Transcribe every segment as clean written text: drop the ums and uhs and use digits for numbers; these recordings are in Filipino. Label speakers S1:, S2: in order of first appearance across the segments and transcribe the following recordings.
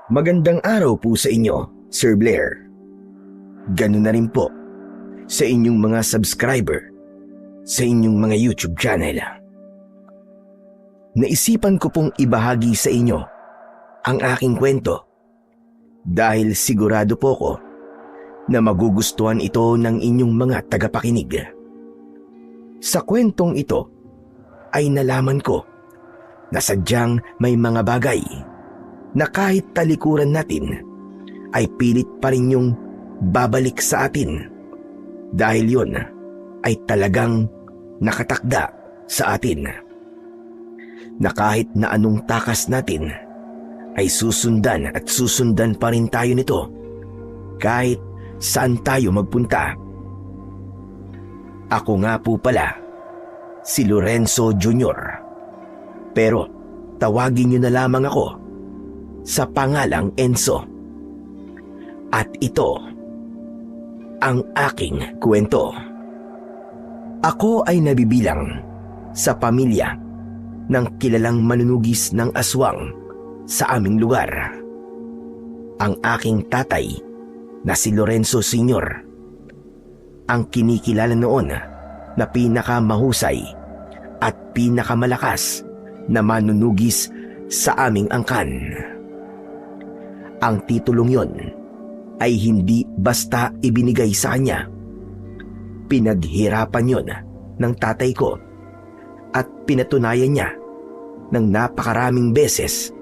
S1: Magandang araw po sa inyo, Sir Blair. Ganun na rin po sa inyong mga subscriber sa inyong mga YouTube channel. Naisipan ko pong ibahagi sa inyo ang aking kwento dahil sigurado po ko na magugustuhan ito ng inyong mga tagapakinig. Sa kwentong ito ay nalaman ko na sadyang may mga bagay na kahit talikuran natin ay pilit pa rin yung babalik sa atin dahil yon ay talagang nakatakda sa atin. Na kahit na anong takas natin ay susundan at susundan pa rin tayo nito kahit saan tayo magpunta. Ako nga po pala si Lorenzo Jr. Pero tawagin niyo na lamang ako sa pangalang Enzo. At ito ang aking kwento. Ako ay nabibilang sa pamilya ng kilalang manunugis ng aswang sa aming lugar. Ang aking tatay na si Lorenzo Sr. ang kinikilala noon na pinakamahusay at pinakamalakas na manunugis sa aming angkan. Ang titulong yon ay hindi basta ibinigay sa kanya. Pinaghirapan yon ng tatay ko at pinatunayan niya ng napakaraming beses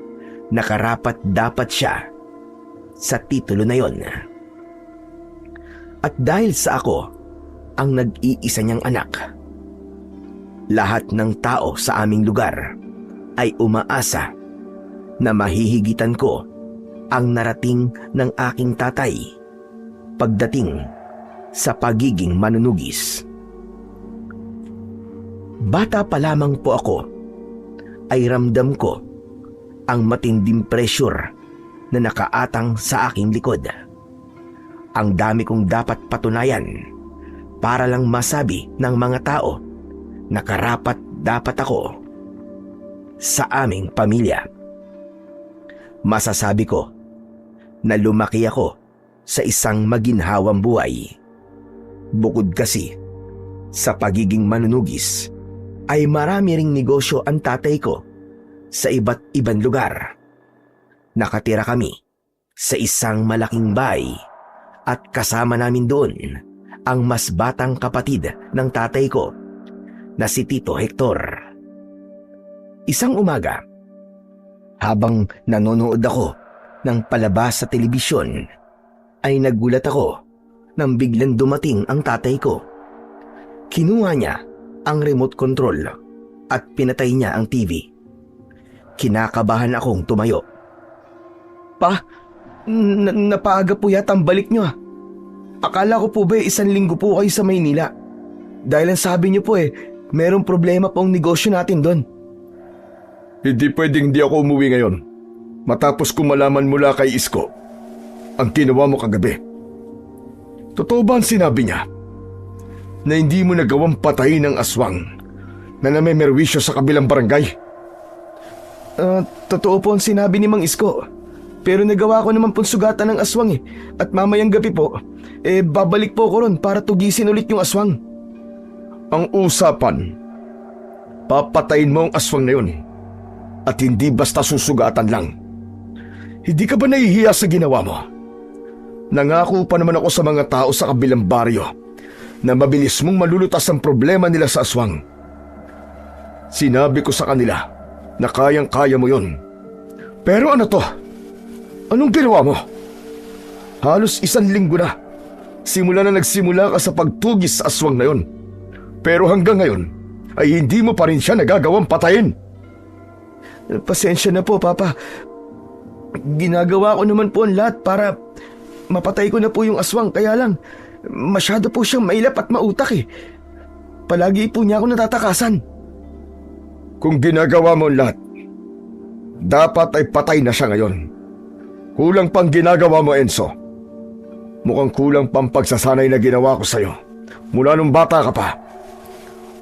S1: na karapat-dapat siya sa titulo na yon. At dahil sa ako ang nag-iisa niyang anak, lahat ng tao sa aming lugar ay umaasa na mahihigitan ko ang narating ng aking tatay pagdating sa pagiging manunugis. Bata pa lamang po ako ay ramdam ko ang matinding pressure na nakaatang sa aking likod. Ang dami kong dapat patunayan para lang masabi ng mga tao na karapat-dapat ako sa aming pamilya. Masasabi ko na lumaki ako sa isang maginhawang buhay. Bukod kasi sa pagiging manunugis, ay marami ring negosyo ang tatay ko sa iba't ibang lugar. Nakatira kami sa isang malaking bahay at kasama namin doon ang mas batang kapatid ng tatay ko na si Tito Hector. Isang umaga, habang nanonood ako ng palabas sa telebisyon, ay nagulat ako nang biglang dumating ang tatay ko. Kinuha niya ang remote control at pinatay niya ang TV. Kinakabahan akong tumayo. Pa, napaaga po yata ang balik niyo. Akala ko po ba 1 linggo po kayo sa Maynila? Dahil ang sabi niyo po merong problema pong negosyo natin doon.
S2: Hindi pwedeng di ako umuwi ngayon matapos kong malaman mula kay Isko ang ginawa mo kagabi. Totoo ba ang sinabi niya na hindi mo nagawang patayin ng aswang na namemerwisyo sa kabilang barangay?
S1: Totoo po ang sinabi ni Mang Isko. Pero nagawa ko naman pong sugatan ng aswang At mamayang gabi po, babalik po ko ron para tugisin ulit yung aswang.
S2: Ang usapan, papatayin mo ang aswang na yun at hindi basta susugatan lang. Hindi ka ba nahihiya sa ginawa mo? Nangako pa naman ako sa mga tao sa kabilang baryo na mabilis mong malulutas ang problema nila sa aswang. Sinabi ko sa kanila na kayang-kaya mo yun. Pero ano to? Anong ginawa mo? Halos 1 linggo na. Simula na nagsimula ka sa pagtugis sa aswang na yun. Pero hanggang ngayon ay hindi mo pa rin siya nagagawang patayin.
S1: Pasensya na po, Papa. Ginagawa ko naman po ang lahat para mapatay ko na po yung aswang. Kaya lang, masyado po siyang mailap at mautak Palagi po niya ako natatakasan.
S2: Kung ginagawa mo ang lahat, dapat ay patay na siya ngayon. Kulang pang ginagawa mo, Enzo. Mukhang kulang pang pagsasanay na ginawa ko sa'yo mula nung bata ka pa.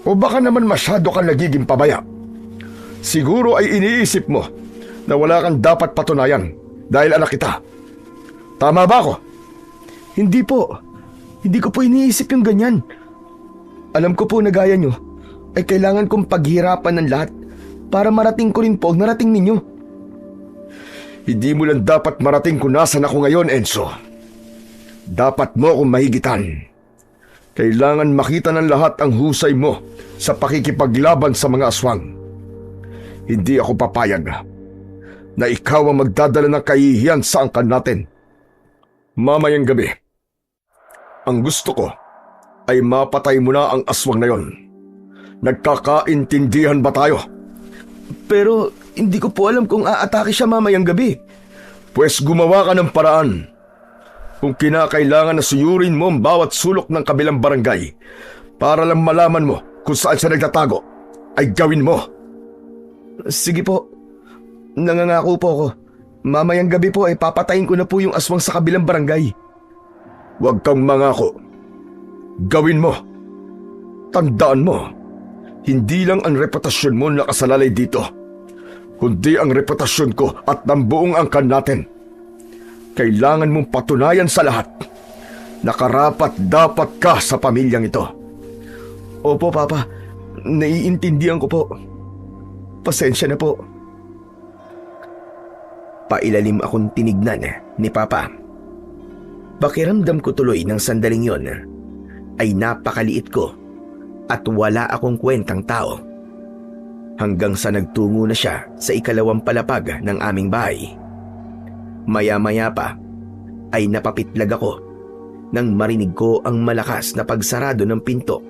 S2: O baka naman masyado kang nagiging pabaya. Siguro ay iniisip mo na wala kang dapat patunayan dahil anak kita. Tama ba ako?
S1: Hindi po. Hindi ko po iniisip yung ganyan. Alam ko po na gaya nyo ay kailangan kong paghirapan ng lahat para marating ko rin po ang narating ninyo.
S2: Hindi mo lang dapat marating kung nasan ako ngayon, Enzo. Dapat mo akong mahigitan. Kailangan makita ng lahat ang husay mo sa pakikipaglaban sa mga aswang. Hindi ako papayag na ikaw ang magdadala ng kahihiyan sa angkan natin. Mamayang gabi, ang gusto ko ay mapatay mo na ang aswang na yon. Nagkakaintindihan ba tayo?
S1: Pero hindi ko po alam kung aatake siya mamayang gabi.
S2: Pwes gumawa ka ng paraan. Kung kinakailangan na suyurin mo ang bawat sulok ng kabilang barangay para lang malaman mo kung saan siya nagtatago, ay gawin mo.
S1: Sige po. Nangangako po ako. Mamayang gabi po ay papatayin ko na po yung aswang sa kabilang barangay.
S2: Huwag kang mangako. Gawin mo. Tandaan mo, hindi lang ang reputasyon mo nakasalalay dito, kundi ang reputasyon ko at ng buong angkan natin. Kailangan mong patunayan sa lahat na karapat-dapat ka sa pamilyang ito.
S1: Opo, Papa. Naiintindihan ko po. Pasensya na po. Pailalim akong tinignan ni Papa. Pakiramdam ko tuloy ng sandaling yon ay napakaliit ko at wala akong kwentang tao. Hanggang sa nagtungo na siya sa ikalawang palapag ng aming bahay. Maya-maya pa ay napapitlag ako nang marinig ko ang malakas na pagsarado ng pinto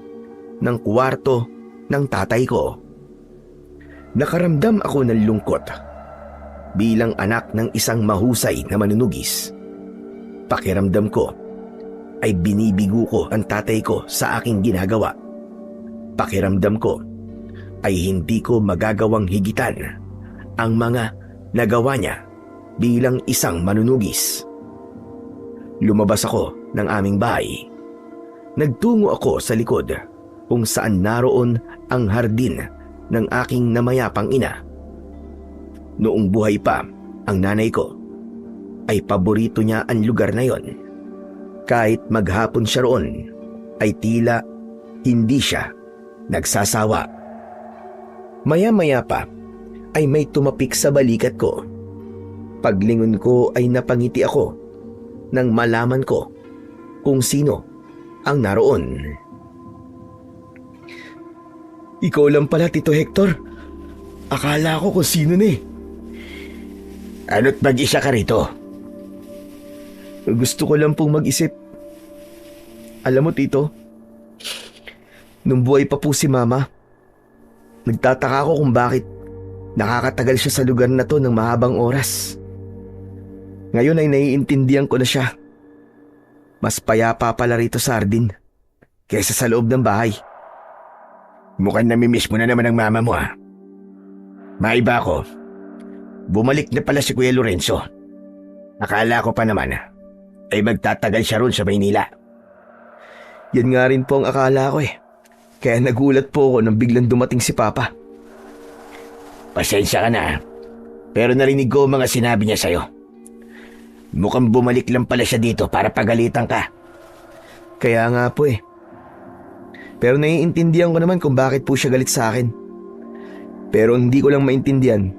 S1: ng kwarto ng tatay ko. Nakaramdam ako ng lungkot bilang anak ng isang mahusay na manunugis. Pakiramdam ko ay binibigo ko ang tatay ko sa aking ginagawa. Pakiramdam ko ay hindi ko magagawang higitan ang mga nagawa niya bilang isang manunugis. Lumabas ako ng aming bahay. Nagtungo ako sa likod kung saan naroon ang hardin ng aking namayapang ina. Noong buhay pa ang nanay ko, ay paborito niya ang lugar na yon. Kahit maghapon siya roon, ay tila hindi siya nagsasawa. Maya-maya pa ay may tumapik sa balikat ko. Paglingon ko ay napangiti ako nang malaman ko kung sino ang naroon. Ikaw lang pala, Tito Hector. Akala ko kung sino na eh.
S2: Ano't mag-isa ka rito?
S1: Gusto ko lang pong mag-isip. Alam mo, Tito, nung buhay pa po si Mama, nagtataka ako kung bakit nakakatagal siya sa lugar na to ng mahabang oras. Ngayon ay naiintindihan ko na siya. Mas payapa pala rito sa hardin kaysa sa loob ng bahay.
S2: Mukhang namimiss mo na naman ang mama mo, ha? Maiba ko. Bumalik na pala si Kuya Lorenzo. Akala ko pa naman ay magtatagal siya roon sa Maynila.
S1: Yan nga rin po ang akala ko eh. Kaya nagulat po ako nang biglang dumating si Papa.
S2: Pasensya ka na, pero narinig ko mga sinabi niya sa'yo. Mukhang bumalik lang pala siya dito para pagalitan ka.
S1: Kaya nga po eh. Pero naiintindihan ko naman kung bakit po siya galit sa akin. Pero hindi ko lang maintindihan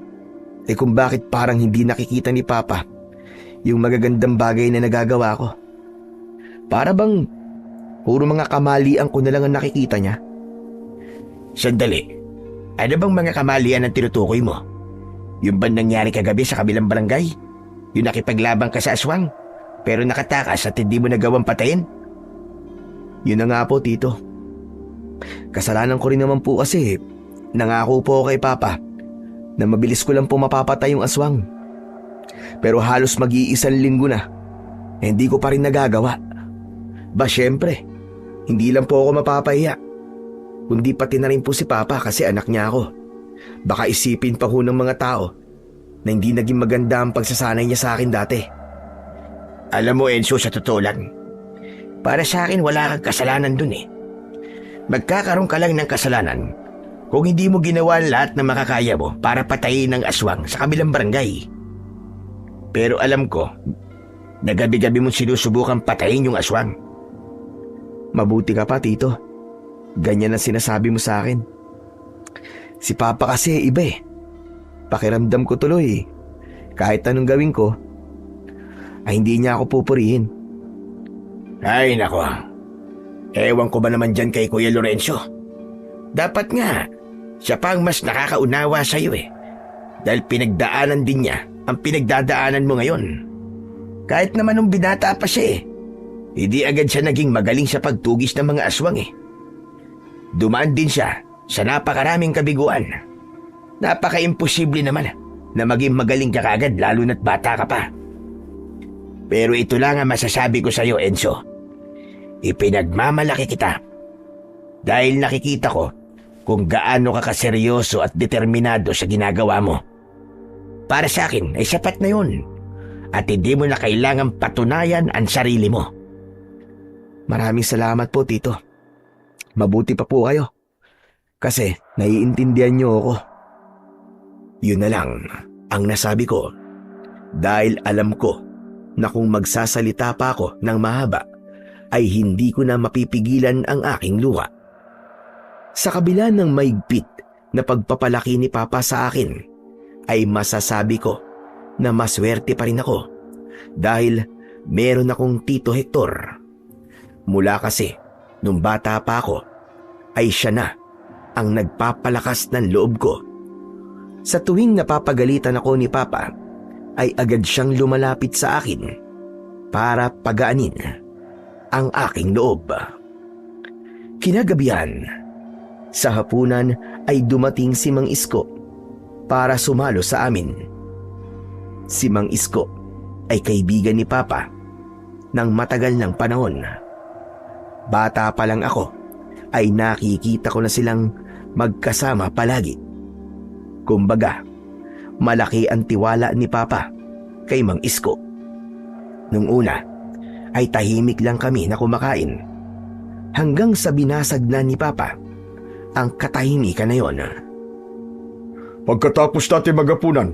S1: kung bakit parang hindi nakikita ni Papa yung magagandang bagay na nagagawa ko. Para bang puro mga kamalian ko na lang ang nakikita niya.
S2: Sandali, ano bang mga kamalian ang tinutukoy mo? Yung ba nangyari kagabi sa kabilang barangay? Yung nakipaglaban ka sa aswang pero nakatakas at hindi mo nagawang patayin?
S1: Yun na nga po, Tito. Kasalanan ko rin naman po kasi nangako po ako kay Papa na mabilis ko lang po mapapatay yung aswang. Pero halos mag-iisang linggo na hindi ko pa rin nagagawa. Ba syempre, hindi lang po ako mapapahiya, kundi pati na rin po si Papa kasi anak niya ako. Baka isipin pa ho ng mga tao na hindi naging maganda ang pagsasanay niya sa akin dati.
S2: Alam mo, Enzo, sa totoo lang, para sa akin wala kang kasalanan dun eh. Magkakaroon ka lang ng kasalanan kung hindi mo ginawa lahat na makakaya mo para patayin ang aswang sa kabilang barangay.
S1: Pero alam ko, na gabi-gabi mong sinusubukan patayin yung aswang.
S3: Mabuti ka pa, Tito. Ganyan ang sinasabi mo sa akin. Si Papa kasi iba eh. Pakiramdam ko tuloy, kahit anong gawin ko, ay hindi niya ako pupurihin.
S1: Ay nako, ewan ko ba naman dyan kay Kuya Lorenzo. Dapat nga, siya pa ang mas nakakaunawa sa'yo eh. Dahil pinagdaanan din niya ang pinagdadaanan mo ngayon. Kahit naman nung binata pa siya eh, hindi agad siya naging magaling sa pagtugis ng mga aswang eh. Dumaan din siya sa napakaraming kabiguan. Napaka-imposible naman na maging magaling ka kagad lalo na't bata ka pa. Pero ito lang ang masasabi ko sa'yo, Enzo. Ipinagmamalaki kita. Dahil nakikita ko kung gaano ka kaseryoso at determinado sa ginagawa mo. Para sa akin ay sapat na yun. At hindi mo na kailangang patunayan ang sarili mo.
S3: Maraming salamat po, Tito. Mabuti pa po kayo. Kasi naiintindihan niyo ako.
S1: Yun na lang ang nasabi ko. Dahil alam ko na kung magsasalita pa ako ng mahaba, ay hindi ko na mapipigilan ang aking luha. Sa kabila ng maigpit na pagpapalaki ni Papa sa akin, ay masasabi ko na maswerte pa rin ako dahil meron akong Tito Hector. Mula kasi nung bata pa ako, ay siya na ang nagpapalakas ng loob ko. Sa tuwing napapagalitan ako ni Papa, ay agad siyang lumalapit sa akin para pagaanin ang aking loob. Kinagabihan, sa hapunan ay dumating si Mang Isko para sumalo sa amin. Si Mang Isko ay kaibigan ni Papa ng matagal ng panahon. Bata pa lang ako ay nakikita ko na silang magkasama palagi. Kumbaga, malaki ang tiwala ni Papa kay Mang Isko. Nung una, ay tahimik lang kami na kumakain. Hanggang sa binasag na ni Papa ang katahimikan na yon.
S2: Pagkatapos natin magapunan,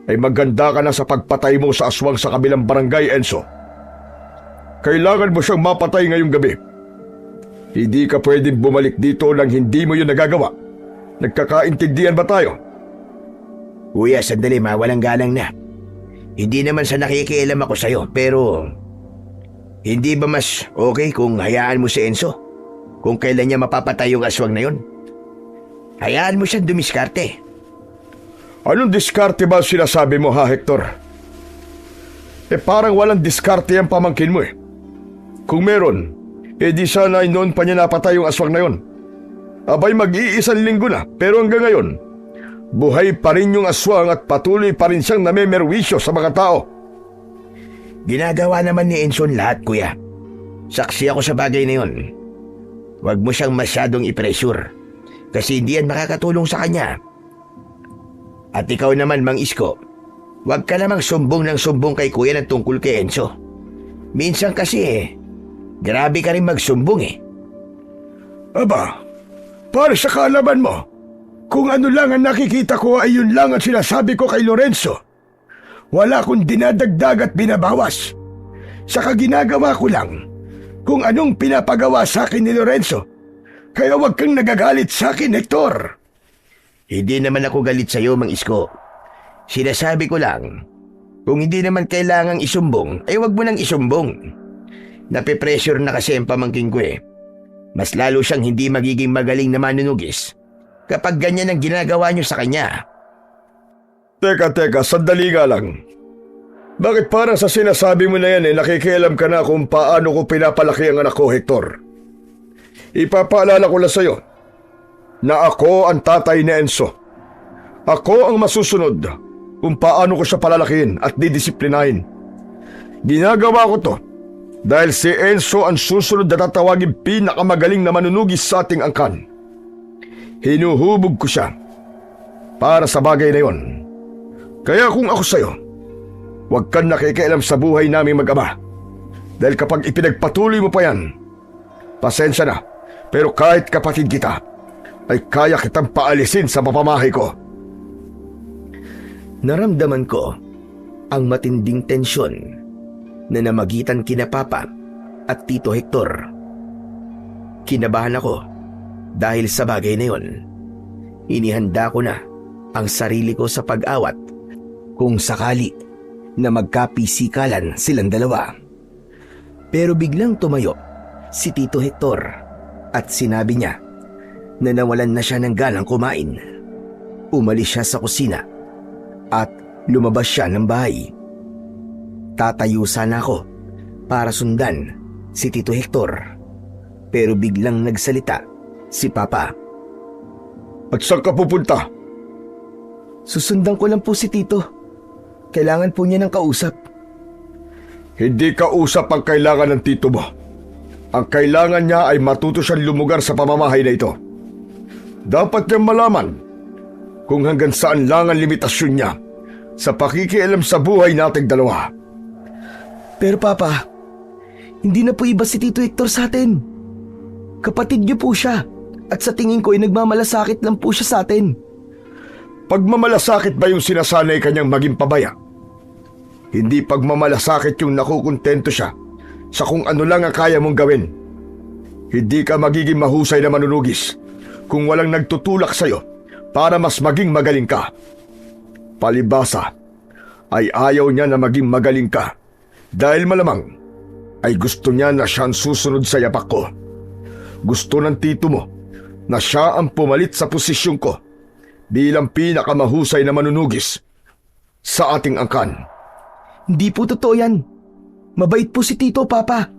S2: ay maganda ka na sa pagpatay mo sa aswang sa kabilang barangay, Enzo. Kailangan mo siyang mapatay ngayong gabi. Hindi ka pwedeng bumalik dito nang hindi mo yun nagagawa. Nagkakaintindihan ba tayo?
S1: Kuya, sandali, mawalang galang na. Hindi naman sa nakikialam ako sa'yo, pero hindi ba mas okay kung hayaan mo si Enzo? Kung kailan niya mapapatay yung aswang na yun? Hayaan mo siyang dumiskarte.
S2: Anong diskarte ba sinasabi mo, ha, Hector? Parang walang diskarte ang pamangkin mo eh. Kung meron, di sana noon pa niya napatay yung aswang na yun. Abay, mag-iisang linggo na, pero hanggang ngayon, buhay pa rin yung aswang at patuloy pa rin siyang namemerwisyo sa mga tao.
S1: Ginagawa naman ni Enzo lahat, kuya. Saksi ako sa bagay na yun. Huwag mo siyang masyadong i-pressure kasi hindi yan makakatulong sa kanya. At ikaw naman, Mang Isko, huwag ka namang sumbong ng sumbong kay kuya ng tungkol kay Enzo. Minsan kasi grabe ka rin magsumbong eh.
S2: Aba, para sa kaalaman mo, kung ano lang ang nakikita ko ay yun lang ang sinasabi ko kay Lorenzo. Wala akong dinadagdag at binabawas. Saka ginagawa ko lang kung anong pinapagawa sa akin ni Lorenzo. Kaya wag kang nagagalit sa akin, Hector.
S1: Hindi naman ako galit sa iyo, Mang Isko. Sinasabi ko lang, kung hindi naman kailangang isumbong, ay wag mo nang isumbong. Nape-pressure na kasi ang pamangking ko eh. Mas lalo siyang hindi magiging magaling na manunugis kapag ganyan ang ginagawa niyo sa kanya.
S2: Teka, sandali nga lang. Bakit para sa sinasabi mo na yan nakikialam ka na kung paano ko pinapalaki ang anak ko, Hector? Ipapaalala ko lang sa'yo na ako ang tatay ni Enzo. Ako ang masusunod kung paano ko siya palalakihin at didisiplinahin. Ginagawa ko to dahil si Enzo ang susunod na tatawagin pinakamagaling na manunugis sa ating angkan. Hinuhubog ko siya para sa bagay na yon. Kaya kung ako sa'yo, huwag kang nakikialam sa buhay namin mag-ama. Dahil kapag ipinagpatuloy mo pa yan, pasensya na, pero kahit kapatid kita, ay kaya kitang paalisin sa mapamahay ko.
S1: Naramdaman ko ang matinding tensyon na namagitan kina Papa at Tito Hector. Kinabahan ako dahil sa bagay na yon. Inihanda ko na ang sarili ko sa pag-awat kung sakali na magkapisikalan silang dalawa. Pero biglang tumayo si Tito Hector at sinabi niya na nawalan na siya ng ganang kumain. Umalis siya sa kusina at lumabas siya ng bahay. Tatayo sana ako para sundan si Tito Hector, pero biglang nagsalita si Papa.
S2: At saan ka pupunta?
S3: Susundan ko lang po si Tito. Kailangan po niya ng kausap.
S2: Hindi kausap ang kailangan ng tito mo. Ang kailangan niya ay matuto siyang lumugar sa pamamahay na ito. Dapat niyang malaman kung hanggang saan lang ang limitasyon niya sa pakikialam sa buhay nating dalawa.
S3: Pero Papa, hindi na po iba si Tito Hector sa atin. Kapatid niyo po siya at sa tingin ko ay nagmamalasakit lang po siya sa atin.
S2: Pagmamalasakit ba yung sinasanay kanyang maging pabaya? Hindi pagmamalasakit yung nakukontento siya sa kung ano lang ang kaya mong gawin. Hindi ka magiging mahusay na manunugis kung walang nagtutulak sa'yo para mas maging magaling ka. Palibasa ay ayaw niya na maging magaling ka dahil malamang ay gusto niya na siyang susunod sa yapak ko. Gusto ng tito mo na siya ang pumalit sa posisyon ko bilang pinakamahusay na manunugis sa ating angkan.
S3: Hindi po totoo yan. Mabait po si Tito, Papa.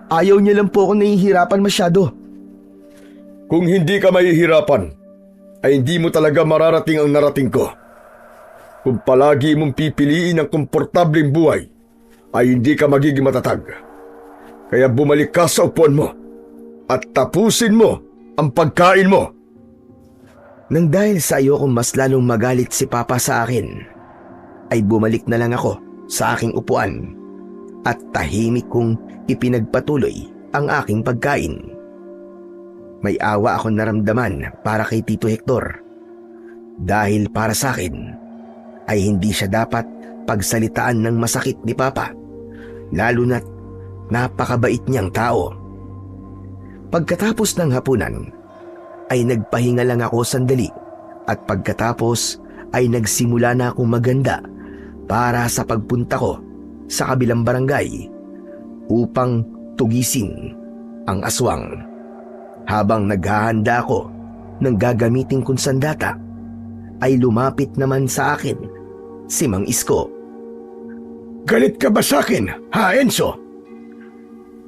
S3: Ayaw niya lang po ako nahihirapan masyado.
S2: Kung hindi ka mahihirapan, ay hindi mo talaga mararating ang narating ko. Kung palagi mong pipiliin ang komportableng buhay, ay hindi ka magiging matatag. Kaya bumalik ka sa upuan mo at tapusin mo ang pagkain mo.
S1: Nang dahil sa iyo kung mas lalong magalit si Papa sa akin, ay bumalik na lang ako sa aking upuan at tahimik kong ipinagpatuloy ang aking pagkain. May awa akong naramdaman para kay Tito Hector dahil para sa akin ay hindi siya dapat pagsalitaan ng masakit ni Papa, lalo na't napakabait niyang tao. Pagkatapos ng hapunan ay nagpahinga lang ako sandali at pagkatapos ay nagsimula na akong maganda para sa pagpunta ko sa kabilang barangay upang tugisin ang aswang. Habang naghahanda ako ng gagamitin kong sandata, ay lumapit naman sa akin si Mang Isko.
S2: Galit ka ba sa akin, ha Enzo?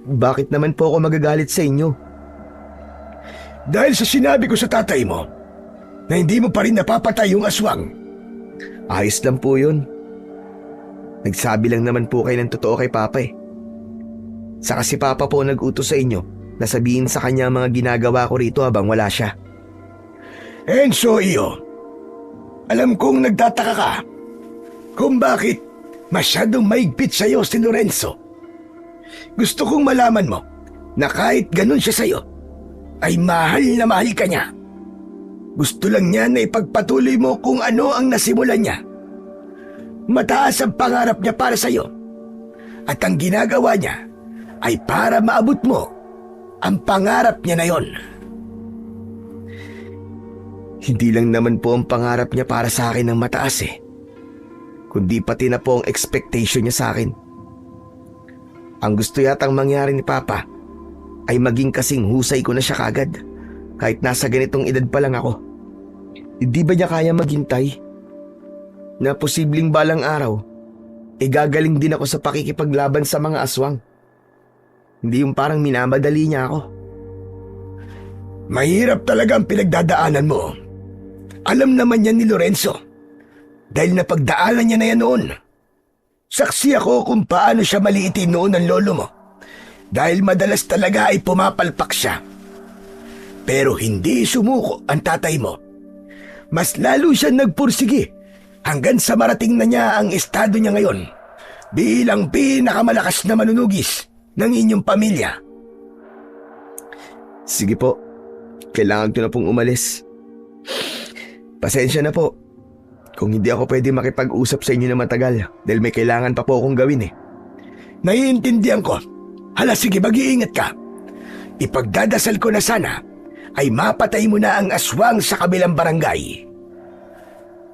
S3: Bakit naman po ako magagalit sa inyo?
S2: Dahil sa sinabi ko sa tatay mo na hindi mo pa rin napapatay yung aswang.
S3: Ayos lang po yun. Nagsabi lang naman po kayo ng totoo kay Papa eh. Saka si Papa po nag-utos sa inyo na sabihin sa kanya ang mga ginagawa ko rito habang wala siya.
S2: Enzo, iyo, alam kong nagtataka ka kung bakit masyadong maigpit sa'yo si Lorenzo. Gusto kong malaman mo na kahit ganun siya sa'yo, ay mahal na mahal ka niya. Gusto lang niya na ipagpatuloy mo kung ano ang nasimulan niya. Mataas ang pangarap niya para sa'yo. At ang ginagawa niya ay para maabot mo ang pangarap niya na yon.
S3: Hindi lang naman po ang pangarap niya para sa akin ng mataas eh, kundi pati na po ang expectation niya sa akin. Ang gusto yatang mangyari ni Papa ay maging kasing husay ko na siya kagad kahit nasa ganitong edad pa lang ako. Hindi ba niya kaya maghintay na posibleng balang araw gagaling din ako sa pakikipaglaban sa mga aswang? Hindi yung parang minamadali niya ako.
S2: Mahirap talaga ang pinagdadaanan mo. Alam naman yan ni Lorenzo dahil napagdaanan niya na yan noon. Saksi ako kung paano siya maliitin noon ng lolo mo dahil madalas talaga ay pumapalpak siya. Pero hindi sumuko ang tatay mo. Mas lalo siya nagpursige hanggang sa marating na niya ang estado niya ngayon bilang pinakamalakas na manunugis ng inyong pamilya.
S3: Sige po, kailangan ko na pong umalis. Pasensya na po. Kung hindi ako pwede makipag-usap sa inyo na matagal dahil may kailangan pa po akong gawin eh.
S2: Naiintindihan ko. Hala, sige, mag-iingat ka. Ipagdadasal ko na sana ay mapatay mo na ang aswang sa kabilang barangay.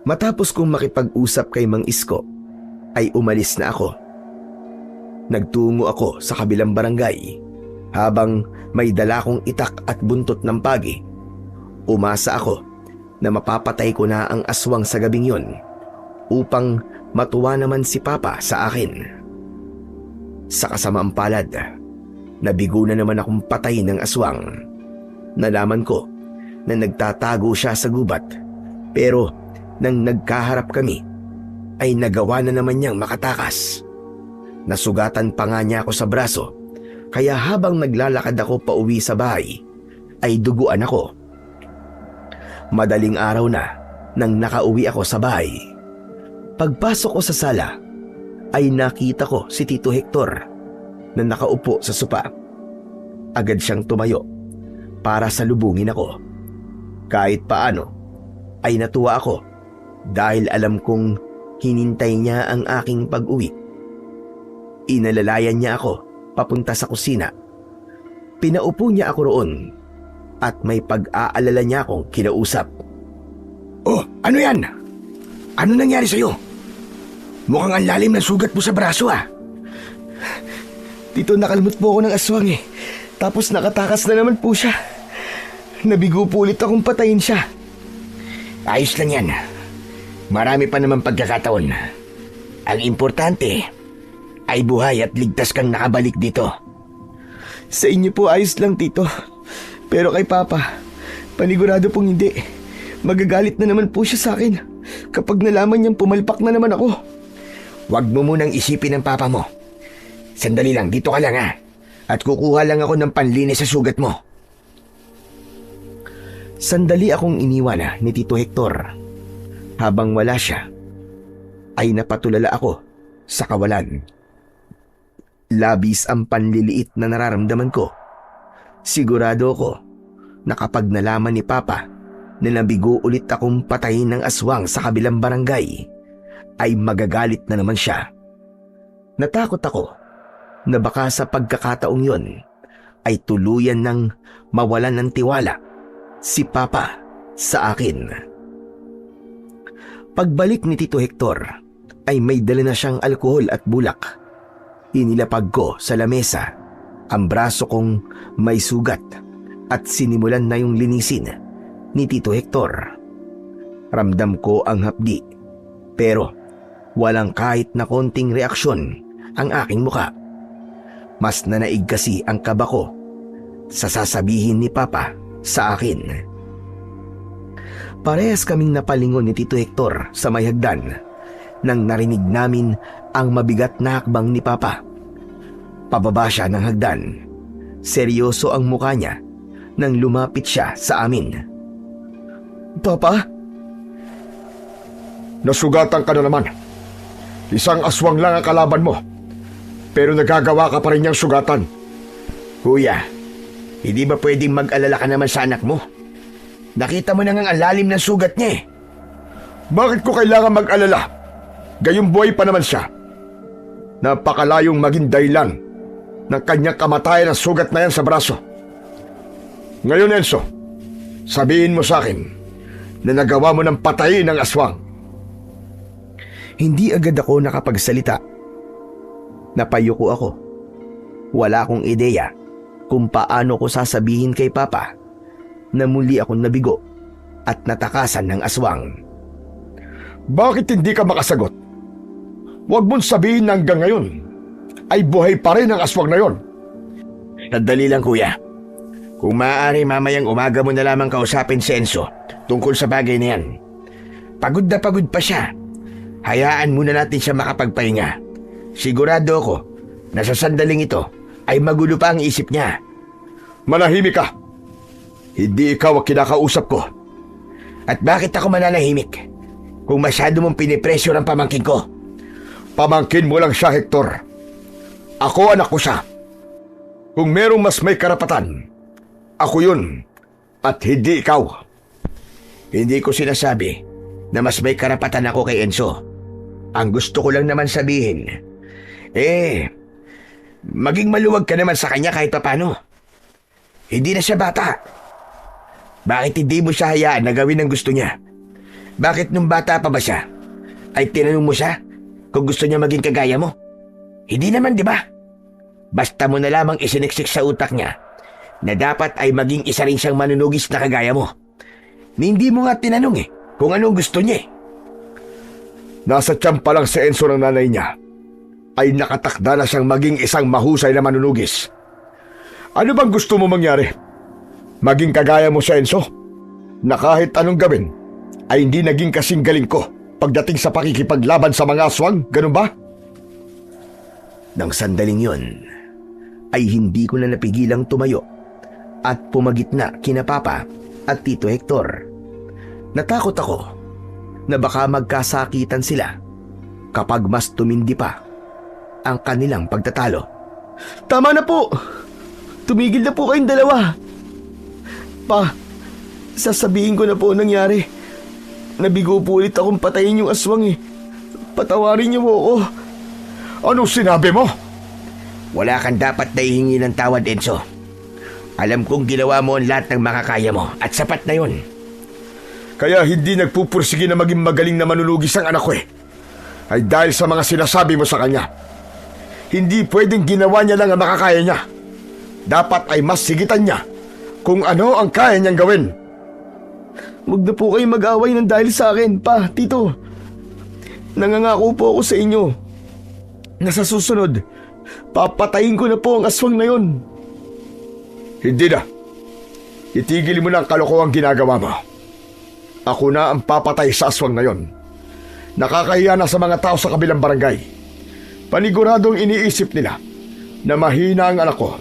S3: Matapos kong makipag-usap kay Mang Isko, ay umalis na ako. Nagtungo ako sa kabilang barangay habang may dala kong itak at buntot ng pagi. Umasa ako na mapapatay ko na ang aswang sa gabing yon upang matuwa naman si Papa sa akin. Sa kasamaang palad, nabigo na naman akong patayin ng aswang. Nalaman ko na nagtatago siya sa gubat, pero nang nagkaharap kami ay nagawa na naman niyang makatakas. Nasugatan pa nga niya ako sa braso, kaya habang naglalakad ako pauwi sa bahay ay duguan ako. Madaling araw na nang nakauwi ako sa bahay. Pagpasok ko sa sala ay nakita ko si Tito Hector na nakaupo sa sopa. Agad siyang tumayo para salubungin ako. Kahit paano ay natuwa ako dahil alam kong hinintay niya ang aking pag-uwi. Inalalayan niya ako papunta sa kusina. Pinaupo niya ako roon at may pag-aalala niya akong kinausap.
S2: Oh, ano yan? Ano nangyari sa'yo? Mukhang ang lalim ng sugat mo sa braso ah.
S3: Tito, nakalmot po ako ng aswang eh. Tapos nakatakas na naman po siya. Nabigo po ulit akong patayin siya.
S2: Ayos lang yan. Marami pa naman pagkakataon. Ang importante ay buhay at ligtas kang nakabalik dito.
S3: Sa inyo po ayos lang, Tito. Pero kay Papa, panigurado pong hindi. Magagalit na naman po siya sa akin kapag nalaman niyang pumalpak na naman ako.
S2: Huwag mo munang isipin ng Papa mo. Sandali lang, dito ka lang ha. At kukuha lang ako ng panlinis sa sugat mo.
S3: Sandali akong iniwan ni Tito Hector. Habang wala siya, ay napatulala ako sa kawalan. Labis ang panliliit na nararamdaman ko. Sigurado ko na kapag nalaman ni Papa na nabigo ulit akong patayin ng aswang sa kabilang barangay, ay magagalit na naman siya. Natakot ako na baka sa pagkakataong yon ay tuluyan ng mawalan ng tiwala si Papa sa akin. Pagbalik ni Tito Hector ay may dala na siyang alkohol at bulak. Inilapag ko sa lamesa ang braso kong may sugat at sinimulan na yung linisin ni Tito Hector. Ramdam ko ang hapdi, pero walang kahit na konting reaksyon ang aking muka. Mas nanaig kasi ang kaba ko sa sasabihin ni Papa sa akin. Parehas kaming napalingon ni Tito Hector sa may hagdan nang narinig namin ang mabigat na hakbang ni Papa. Pababa siya ng hagdan. Seryoso ang mukha niya nang lumapit siya sa amin.
S2: Papa? Nasugatan ka na naman. Isang aswang lang ang kalaban mo. Pero nagagawa ka pa rin niyang sugatan.
S3: Kuya, hindi ba pwedeng mag-alala ka naman sa anak mo? Nakita mo na nga ang lalim ng sugat niya eh.
S2: Bakit ko kailangan mag-alala? Gayong buhay pa naman siya. Napakalayong maging dahilan ng kanyang kamatayan ang sugat na yan sa braso. Ngayon, Enzo, sabihin mo sa akin na nagawa mo ng patayin ng aswang.
S3: Hindi agad ako nakapagsalita. Napayuko ako. Wala akong ideya kung paano ko sasabihin kay Papa na muli akong nabigo at natakasan ng aswang.
S2: Bakit hindi ka makasagot? Huwag mong sabihin na hanggang ngayon ay buhay pa rin ang aswang na yon.
S3: Sandali lang, kuya. Kung maaari mamayang umaga mo na lamang kausapin si Enzo tungkol sa bagay na yan. Pagod na pagod pa siya. Hayaan muna natin siya makapagpahinga. Sigurado ako na sa sandaling ito ay magulo pa ang isip niya.
S2: Manahimik ka. Hindi ikaw ang kinakausap ko.
S3: At bakit ako mananahimik kung masyado mong pinipresyo ang pamangkin ko?
S2: Pamangkin mo lang siya, Hector. Ako anak ko siya. Kung merong mas may karapatan, ako yun at hindi ikaw.
S3: Hindi ko sinasabi
S1: na mas may karapatan ako kay Enzo. Ang gusto ko lang naman sabihin, maging maluwag ka naman sa kanya kahit papano. Hindi na siya bata. Bakit hindi mo siya hayaan na gawin ang gusto niya? Bakit nung bata pa ba siya, ay tinanong mo siya kung gusto niya maging kagaya mo? Hindi naman, di ba? Basta mo na lamang isiniksik sa utak niya na dapat ay maging isa rin siyang manunugis na kagaya mo. Hindi mo nga tinanong kung anong gusto niya.
S2: Nasa tiyan pa lang si Enzo ng nanay niya ay nakatakda na siyang maging isang mahusay na manunugis. Ano bang gusto mo mangyari? Maging kagaya mo si Enzo? Na kahit anong gawin ay hindi naging kasing galing ko pagdating sa pakikipaglaban sa mga aswang, ganun ba?
S1: Nang sandaling yon, ay hindi ko na napigilang tumayo at pumagitna kina Papa at Tito Hector. Natakot ako na baka magkasakitan sila kapag mas tumindi pa ang kanilang pagtatalo.
S3: Tama na po! Tumigil na po kayong dalawa. Pa, sasabihin ko na po ang nangyari. Nabigo po ulit akong patayin yung aswang. Patawarin niyo po ako.
S2: Anong sinabi mo?
S1: Wala kang dapat na ihingi ng tawad, Enzo. Alam kong ginawa mo ang lahat ng makakaya mo at sapat na yun.
S2: Kaya hindi nagpupursige na maging magaling na manunugis ang anak ko ay dahil sa mga sinasabi mo sa kanya. Hindi pwedeng ginawa niya lang ang makakaya niya. Dapat ay mas sigitan niya kung ano ang kaya niyang gawin.
S3: Huwag na po kayo mag-away ng dahil sa akin, Pa, Tito. Nangangako po ako sa inyo na sa susunod, papatayin ko na po ang aswang na yon.
S2: Hindi na. Itigil mo na ang kalokohang ginagawa mo. Ako na ang papatay sa aswang na yon. Nakakahiya na sa mga tao sa kabilang barangay. Paniguradong iniisip nila na mahina ang anak ko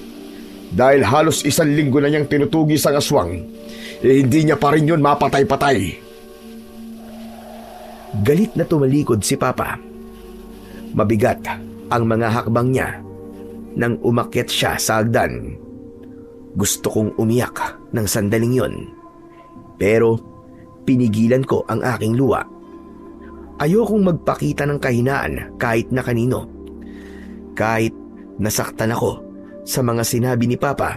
S2: dahil halos 1 linggo na niyang tinutugis ang aswang, hindi niya pa rin yun mapatay-patay.
S1: Galit na tumalikod si Papa. Mabigat ang mga hakbang niya nang umakyat siya sa hagdan. Gusto kong umiyak ng sandaling yon, pero pinigilan ko ang aking luha. Ayokong magpakita ng kahinaan kahit na kanino. Kahit nasaktan ako sa mga sinabi ni Papa,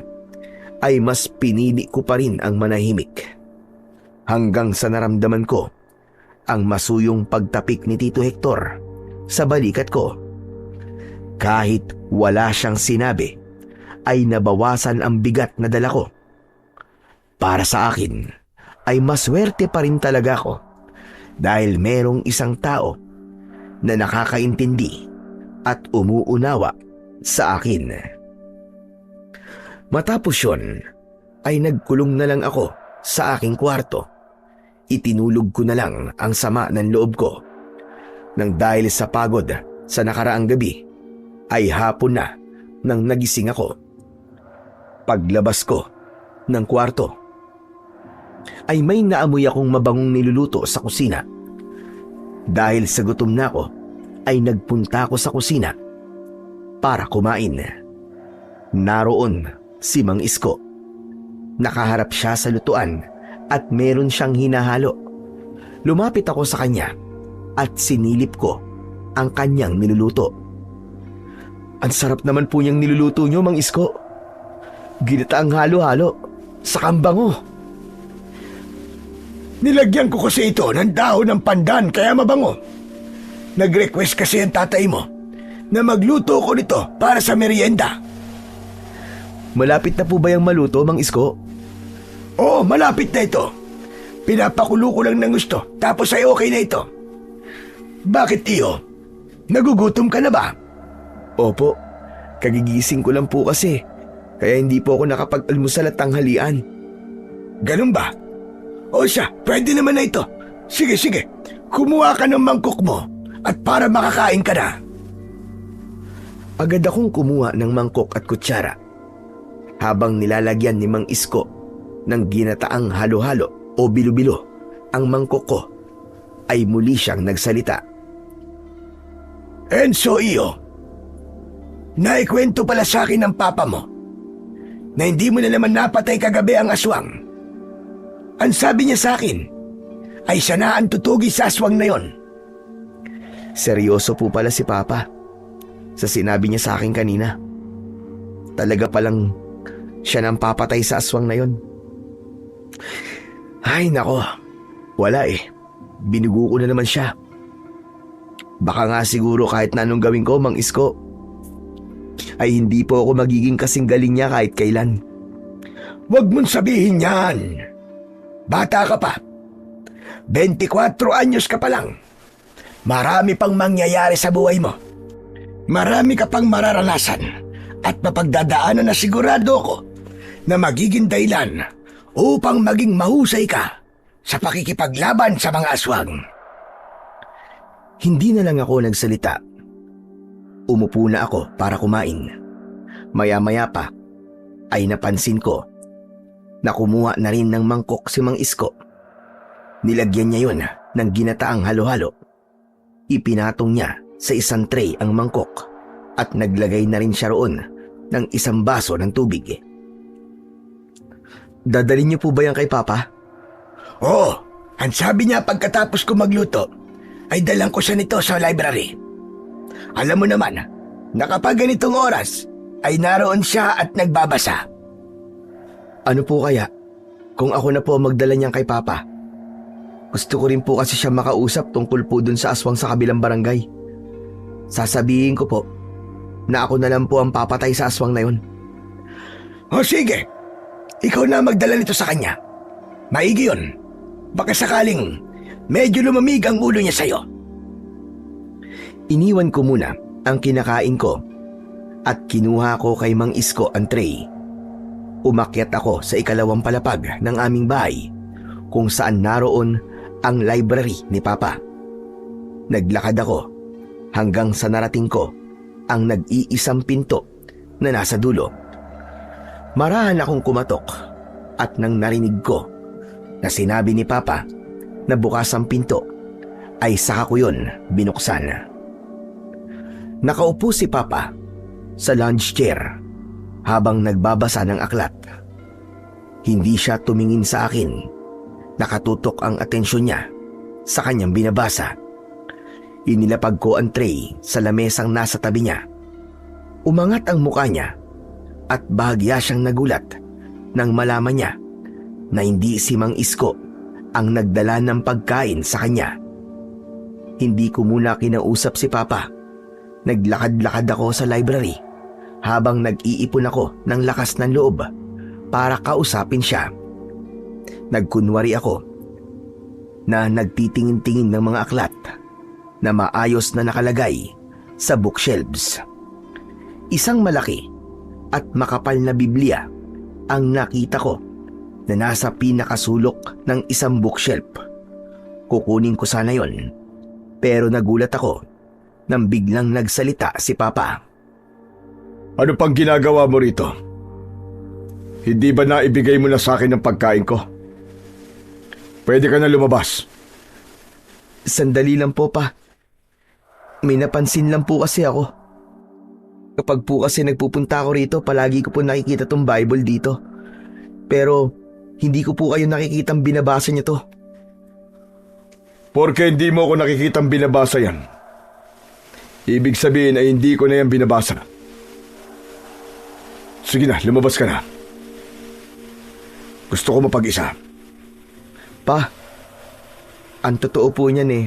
S1: ay mas pinili ko pa rin ang manahimik. Hanggang sa naramdaman ko ang masuyong pagtapik ni Tito Hector sa balikat ko. Kahit wala siyang sinabi, ay nabawasan ang bigat na dala ko. Para sa akin, ay maswerte pa rin talaga ako dahil merong isang tao na nakakaintindi at umuunawa sa akin. Matapos yun, ay nagkulong na lang ako sa aking kwarto. Itinulog ko na lang ang sama ng loob ko. Nang dahil sa pagod sa nakaraang gabi, ay hapon na nang nagising ako. Paglabas ko ng kwarto, ay may naamoy akong mabangong niluluto sa kusina. Dahil sa gutom na ako, ay nagpunta ako sa kusina para kumain. Naroon si Mang Isko. Nakaharap siya sa lutuan at meron siyang hinahalo. Lumapit ako sa kanya at sinilip ko ang kanyang niluluto. Ang sarap naman po niyang niluluto niyo, Mang Isko. Ginataang halo-halo sa kambango.
S2: Nilagyan ko kasi ito ng dahon ng pandan kaya mabango. Nag-request kasi ang tatay mo na magluto ko nito para sa merienda.
S3: Malapit na po ba yung maluto, Mang Isko?
S2: Oo, malapit na ito. Pinapakulo ko lang ng gusto tapos ay okay na ito. Bakit, Tiyo? Nagugutom ka na ba?
S3: Opo, kagigising ko lang po kasi, kaya hindi po ako nakapag-almusal at tanghalian.
S2: Ganun ba? O siya, pwede naman na ito. Sige, kumuha ka ng mangkok mo at para makakain ka na.
S1: Agad akong kumuha ng mangkok at kutsara. Habang nilalagyan ni Mang Isko ng ginataang halo-halo o bilo-bilo ang mangkok ko, ay muli siyang nagsalita.
S2: Enzo, iyo, naikwento pala sa akin ng papa mo na hindi mo na naman napatay kagabi ang aswang. Ang sabi niya sa akin ay siya na ang tutugis sa aswang na yon.
S3: Seryoso po pala si Papa sa sinabi niya sa akin kanina. Talaga palang siya nang papatay sa aswang na yon. Ay nako, wala eh. Binugo ko na naman siya. Baka nga siguro kahit na anong gawin ko, Mang Isko, ay hindi po ako magiging kasing galing niya kahit kailan.
S2: Huwag mong sabihin yan. Bata ka pa. 24 anyos ka pa lang. Marami pang mangyayari sa buhay mo. Marami ka pang mararanasan at mapagdadaanan na sigurado ko na magiging dahilan upang maging mahusay ka sa pakikipaglaban sa mga aswang.
S3: Hindi na lang ako nagsalita. Umupo na ako para kumain. Maya-maya pa ay napansin ko na kumuha na rin ng mangkok si Mang Isko. Nilagyan niya yun ng ginataang halo-halo. Ipinatong niya sa isang tray ang mangkok at naglagay na rin siya roon ng isang baso ng tubig. Dadalhin niyo po ba yan kay Papa?
S2: Oo, ang sabi niya pagkatapos ko magluto ay dalang ko siya nito sa library. Alam mo naman na kapag ganitong oras ay naroon siya at nagbabasa.
S3: Ano po kaya kung ako na po magdala niyan kay Papa? Gusto ko rin po kasi siya makausap tungkol po dun sa aswang sa kabilang barangay. Sasabihin ko po na ako na lang po ang papatay sa aswang na yun.
S2: O sige, ikaw na magdala nito sa kanya. Maigi yun. Baka sakaling medyo lumamig ang ulo niya sa'yo.
S3: Iniwan ko muna ang kinakain ko at kinuha ko kay Mang Isko ang tray. Umakyat ako sa ikalawang palapag ng aming bahay kung saan naroon ang library ni Papa. Naglakad ako hanggang sa narating ko ang nag-iisang pinto na nasa dulo. Marahan akong kumatok at nang narinig ko na sinabi ni Papa na bukas ang pinto ay saka ko yun binuksan. Nakaupo si Papa sa lounge chair habang nagbabasa ng aklat. Hindi siya tumingin sa akin. Nakatutok ang atensyon niya sa kanyang binabasa. Inilapag ko ang tray sa lamesang nasa tabi niya. Umangat ang mukha niya at bahagya siyang nagulat nang malaman niya na hindi si Mang Isko ang nagdala ng pagkain sa kanya. Hindi ko muna kinausap si Papa. Naglakad-lakad ako sa library habang nag-iipon ako ng lakas ng loob para kausapin siya. Nagkunwari ako na nagtitingin-tingin ng mga aklat na maayos na nakalagay sa bookshelves. Isang malaki at makapal na Biblia ang nakita ko na nasa pinakasulok ng isang bookshelf. Kukunin ko sana yon, pero nagulat ako nang biglang nagsalita si Papa.
S2: Ano pang ginagawa mo rito? Hindi ba naibigay mo na sa akin ang pagkain ko? Pwede ka na lumabas.
S3: Sandali lang po, Pa. May napansin lang po kasi ako. Kapag po kasi nagpupunta ako rito, palagi ko po nakikita tong Bible dito. Pero hindi ko po kayo nakikitang binabasa niyo to.
S2: Porke hindi mo ako nakikitang binabasa yan, ibig sabihin ay hindi ko na yan binabasa. Sige na, lumabas ka na. Gusto ko mapag-isa.
S3: Pa, ang totoo po niyan eh.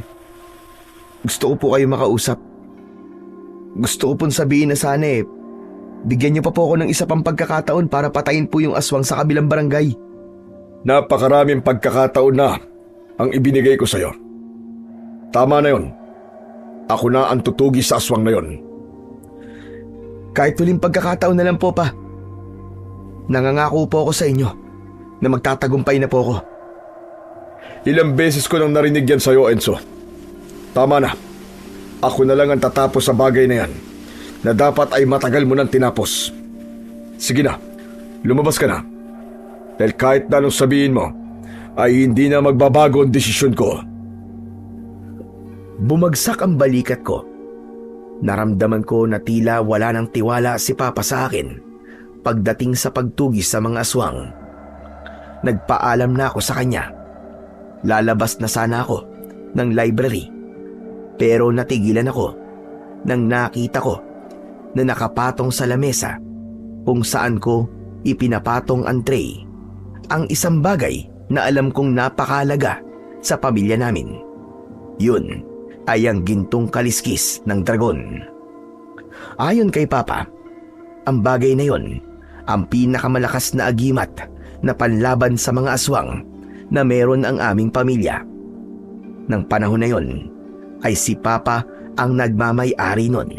S3: Gusto ko po kayo makausap. Gusto ko pong sabihin na sana eh, bigyan niyo pa po ako ng isa pang pagkakataon para patayin po yung aswang sa kabilang barangay.
S2: Napakaraming pagkakataon na ang ibinigay ko sa'yo. Tama na yon. Ako na ang tutugi sa aswang na yon.
S3: Kahit huling pagkakataon na lang po, Pa. Nangangako po ako sa inyo na magtatagumpay na po ako.
S2: Ilang beses ko nang narinig yan sa'yo, Enzo. Tama na. Ako na lang ang tatapos sa bagay na yan na dapat ay matagal mo nang tinapos. Sige na, lumabas ka na. Dahil kahit na anong sabihin mo, ay hindi na magbabago ang desisyon ko.
S3: Bumagsak ang balikat ko. Naramdaman ko na tila wala ng tiwala si Papa sa akin pagdating sa pagtugis sa mga aswang. Nagpaalam na ako sa kanya Lalabas na sana ako ng library, pero natigilan ako nang nakita ko na nakapatong sa lamesa kung saan ko ipinapatong ang tray ang isang bagay na alam kong napakahalaga sa pamilya namin. Yun ay ang gintong kaliskis ng dragon. Ayon kay Papa, ang bagay na yon ang pinakamalakas na agimat na panlaban sa mga aswang na meron ang aming pamilya. Nang panahon na yon ay si Papa ang nagmamay-ari nun.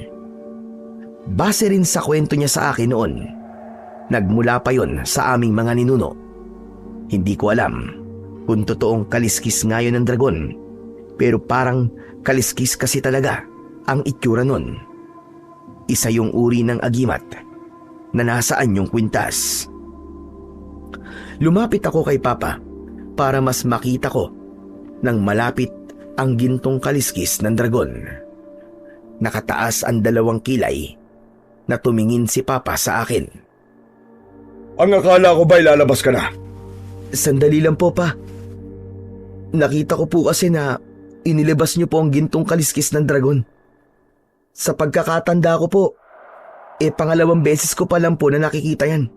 S3: Base rin sa kwento niya sa akin noon, nagmula pa yon sa aming mga ninuno. Hindi ko alam kung totoong kaliskis nga yun ng dragon, pero parang kaliskis kasi talaga ang itsura nun. Isa yung uri ng agimat na nasa anyong kwintas. Lumapit ako kay Papa para mas makita ko nang malapit ang gintong kaliskis ng dragon. Nakataas ang dalawang kilay na tumingin si Papa sa akin.
S2: Ang akala ko ba'y lalabas ka na?
S3: Sandali lang po, Pa. Nakita ko po kasi na inilabas niyo po ang gintong kaliskis ng dragon. Sa pagkakatanda ko po, pangalawang beses ko pa lang po na nakikita yan.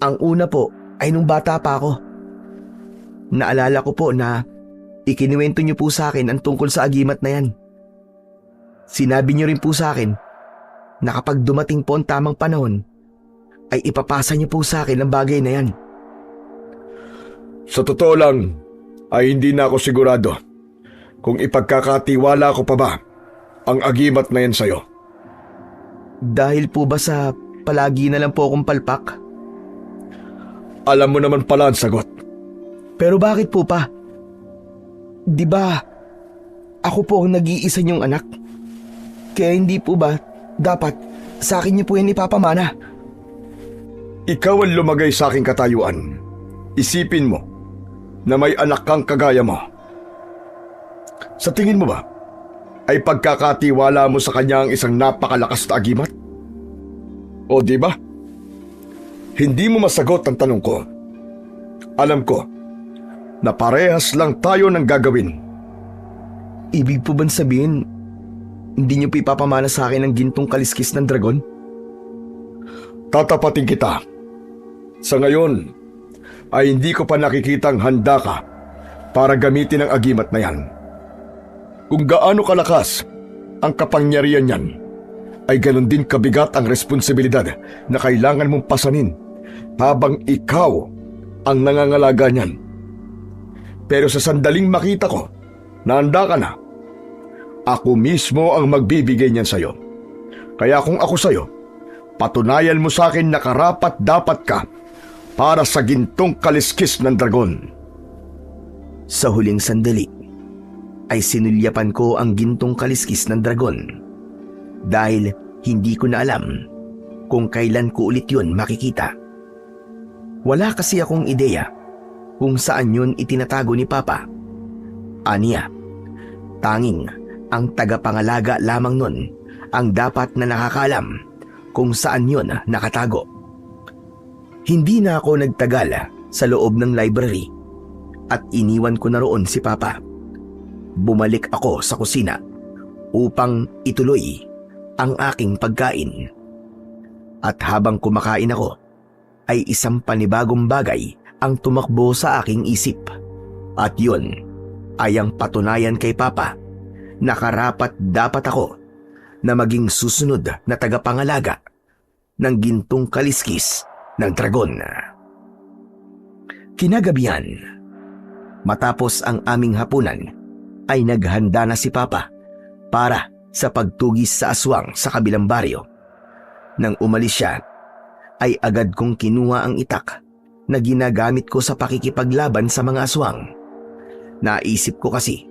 S3: Ang una po ay nung bata pa ako. Naalala ko po na ikinuwento niyo po sa akin ang tungkol sa agimat na yan. Sinabi niyo rin po sa akin na kapag dumating po ang tamang panahon, ay ipapasa niyo po sa akin ang bagay na yan.
S2: Sa totoo lang, ay hindi na ako sigurado kung ipagkakatiwala ko pa ba ang agimat na yan sa'yo.
S3: Dahil po ba sa palagi na lang po akong palpak?
S2: Alam mo naman pala ang sagot.
S3: Pero bakit po, Pa? Di ba ako po ang nag-iisa niyong anak? Kaya hindi po ba dapat sa akin niyo po yan ipapamana?
S2: Ikaw ang lumagay sa aking katayuan. Isipin mo na may anak kang kagaya mo. Sa tingin mo ba, ay pagkakatiwala mo sa kanya ang isang napakalakas na agimat? O di ba? Hindi mo masagot ang tanong ko. Alam ko na parehas lang tayo ng gagawin.
S3: Ibig po bang sabihin, hindi niyo po ipapamana sa akin ang gintong kaliskis ng dragon?
S2: Tatapatin kita. Sa ngayon, ay hindi ko pa nakikitang handa ka para gamitin ang agimat na yan. Kung gaano kalakas ang kapangyarihan niyan, ay ganon din kabigat ang responsibilidad na kailangan mong pasanin habang ikaw ang nangangalaga niyan. Pero sa sandaling makita ko na handa ka na, ako mismo ang magbibigay niyan sa'yo. Kaya kung ako sa'yo, patunayan mo sa akin na karapat dapat ka para sa gintong kaliskis ng dragon.
S3: Sa huling sandali, ay sinulyapan ko ang gintong kaliskis ng dragon dahil hindi ko na alam kung kailan ko ulit yun makikita. Wala kasi akong ideya kung saan yun itinatago ni Papa. Aniya, tanging ang tagapangalaga lamang nun ang dapat na nakakalam kung saan yun nakatago. Hindi na ako nagtagal sa loob ng library at iniwan ko na roon si Papa. Bumalik ako sa kusina upang ituloy ang aking pagkain. At habang kumakain ako, ay isang panibagong bagay ang tumakbo sa aking isip. At yun ay ang patunayan kay Papa na karapat dapat ako na maging susunod na tagapangalaga ng gintong kaliskis ng dragon. Kinagabihan, matapos ang aming hapunan, ay naghanda na si Papa para sa pagtugis sa aswang sa kabilang baryo. Nang umalis siya, ay agad kong kinuha ang itak na ginagamit ko sa pakikipaglaban sa mga aswang. Naisip ko kasi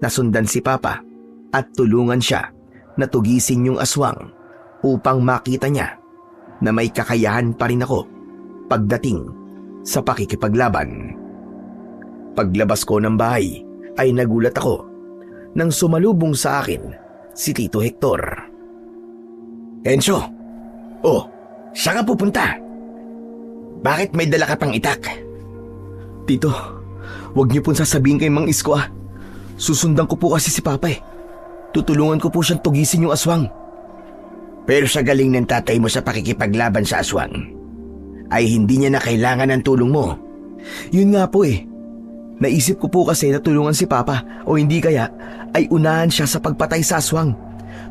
S3: na sundan si Papa at tulungan siya na tugisin yung aswang upang makita niya na may kakayahan pa rin ako pagdating sa pakikipaglaban. Paglabas ko ng bahay ay nagulat ako nang sumalubong sa akin si Tito Hector.
S1: Enzo, saan ka pupunta? Bakit may dala ka pang itak?
S3: Tito, Huwag niyo pong sasabihin kay Mang Isko ah. Susundan ko po kasi si Papa eh. Tutulungan ko po siyang tugisin yung aswang.
S1: Pero sa galing ng tatay mo sa pakikipaglaban sa aswang, ay hindi niya na kailangan ng tulong mo.
S3: Yun nga po eh. Naisip ko po kasi na tulungan si Papa o hindi kaya ay unahan siya sa pagpatay sa aswang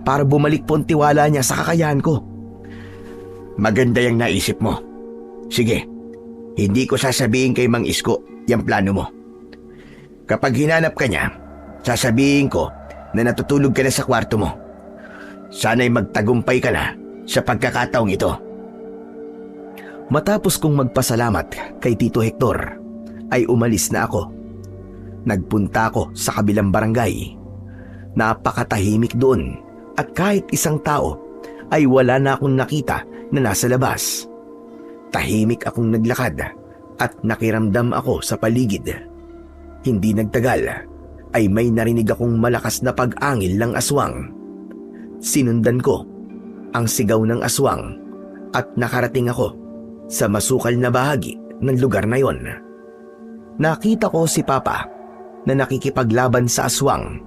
S3: para bumalik po ang tiwala niya sa kakayahan ko.
S1: Maganda yung naisip mo. Sige, hindi ko sasabihin kay Mang Isko yung plano mo. Kapag hinanap ka niya, sasabihin ko na natutulog ka na sa kwarto mo. Sana'y magtagumpay ka na sa pagkakataong ito.
S3: Matapos kong magpasalamat kay Tito Hector, ay umalis na ako. Nagpunta ako sa kabilang barangay. Napakatahimik doon at kahit isang tao ay wala na akong nakita na nasa labas. Tahimik akong naglakad at nakiramdam ako sa paligid. Hindi nagtagal ay may narinig akong malakas na pag-angil ng aswang. Sinundan ko ang sigaw ng aswang at nakarating ako sa masukal na bahagi ng lugar na yon. Nakita ko si Papa na nakikipaglaban sa aswang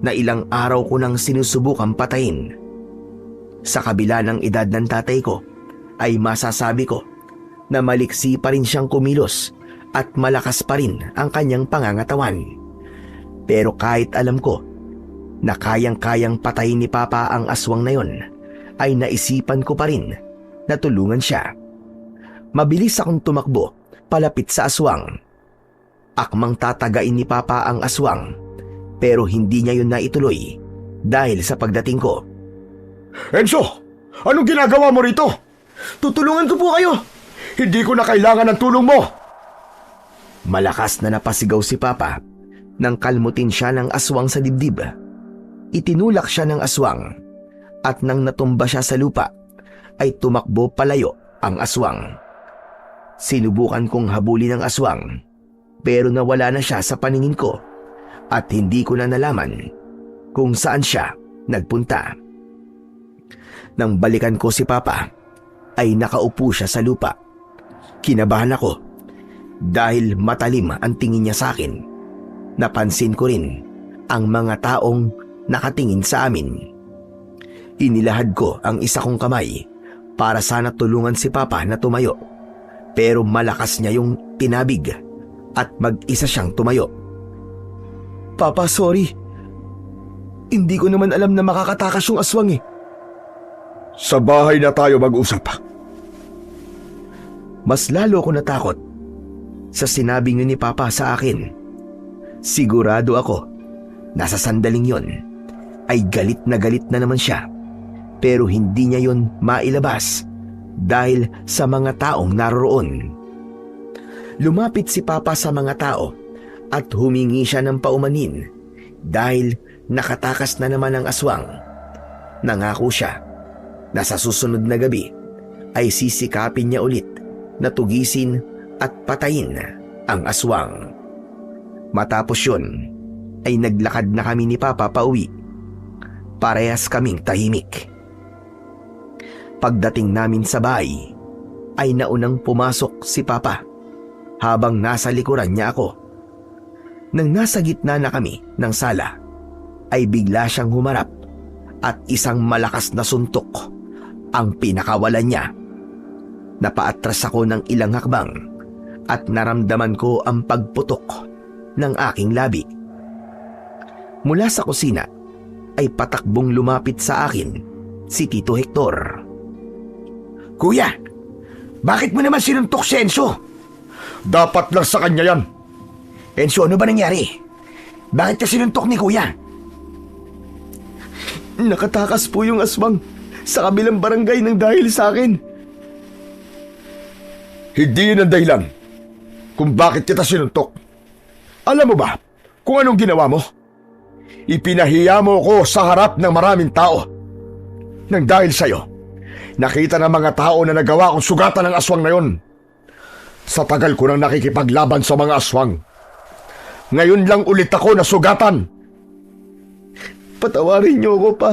S3: na ilang araw ko nang sinusubukang patayin. Sa kabila ng edad ng tatay ko ay masasabi ko na maliksi pa rin siyang kumilos at malakas pa rin ang kanyang pangangatawan. Pero kahit alam ko na kayang-kayang patayin ni Papa ang aswang na yon, ay naisipan ko pa rin na tulungan siya. Mabilis akong tumakbo palapit sa aswang. Akmang tatagain ni Papa ang aswang, pero hindi niya yun naituloy dahil sa pagdating ko.
S2: Enzo, anong ginagawa mo rito?
S3: Tutulungan ko po kayo!
S2: Hindi ko na kailangan ng tulong mo.
S3: Malakas na napasigaw si Papa nang kalmutin siya ng aswang sa dibdib. Itinulak siya ng aswang at nang natumba siya sa lupa ay tumakbo palayo ang aswang. Sinubukan kong habulin ang aswang pero nawala na siya sa paningin ko at hindi ko na nalaman kung saan siya nagpunta. Nang balikan ko si Papa ay nakaupo siya sa lupa. Kinabahan ako dahil matalim ang tingin niya sa akin. Napansin ko rin ang mga taong nakatingin sa amin. Inilahad ko ang isa kong kamay para sana tulungan si Papa na tumayo, pero malakas niya yung tinabig at mag-isa siyang tumayo. Papa, sorry. Hindi ko naman alam na makakatakas yung aswang eh.
S2: Sa bahay na tayo mag-usap.
S3: Mas lalo ko natakot sa sinabi niyo ni Papa sa akin. Sigurado ako na sa sandaling yon ay galit na naman siya, pero hindi niya yon mailabas dahil sa mga taong naroroon. Lumapit si Papa sa mga tao at humingi siya ng paumanin dahil nakatakas na naman ang aswang. Nangako siya na sa susunod na gabi ay sisikapin niya ulit na tugisin at patayin ang aswang. Matapos yun ay naglakad na kami ni Papa pauwi. Parehas kaming tahimik. Pagdating namin sa bahay ay naunang pumasok si Papa habang nasa likuran niya ako. Nang nasa gitna na kami ng sala ay bigla siyang humarap at isang malakas na suntok ang pinakawalan niya. Napaatras ako ng ilang hakbang at naramdaman ko ang pagputok ng aking labi. Mula sa kusina ay patakbong lumapit sa akin si Tito Hector.
S1: Kuya, bakit mo naman sinuntok si Enzo?
S2: Dapat lang sa kanya yan.
S1: Enzo, ano ba nangyari? Bakit ka sinuntok ni Kuya?
S3: Nakatakas po yung aswang sa kabilang barangay ng dahil sa akin.
S2: Hindi yun ang dahilan kung bakit kita sinuntok. Alam mo ba kung anong ginawa mo? Ipinahiya mo ko sa harap ng maraming tao. Nang dahil sa'yo, nakita ng mga tao na nagawa kong sugatan ng aswang na yun. Sa tagal ko nang nakikipaglaban sa mga aswang, ngayon lang ulit ako nasugatan.
S3: Patawarin niyo ako, Pa.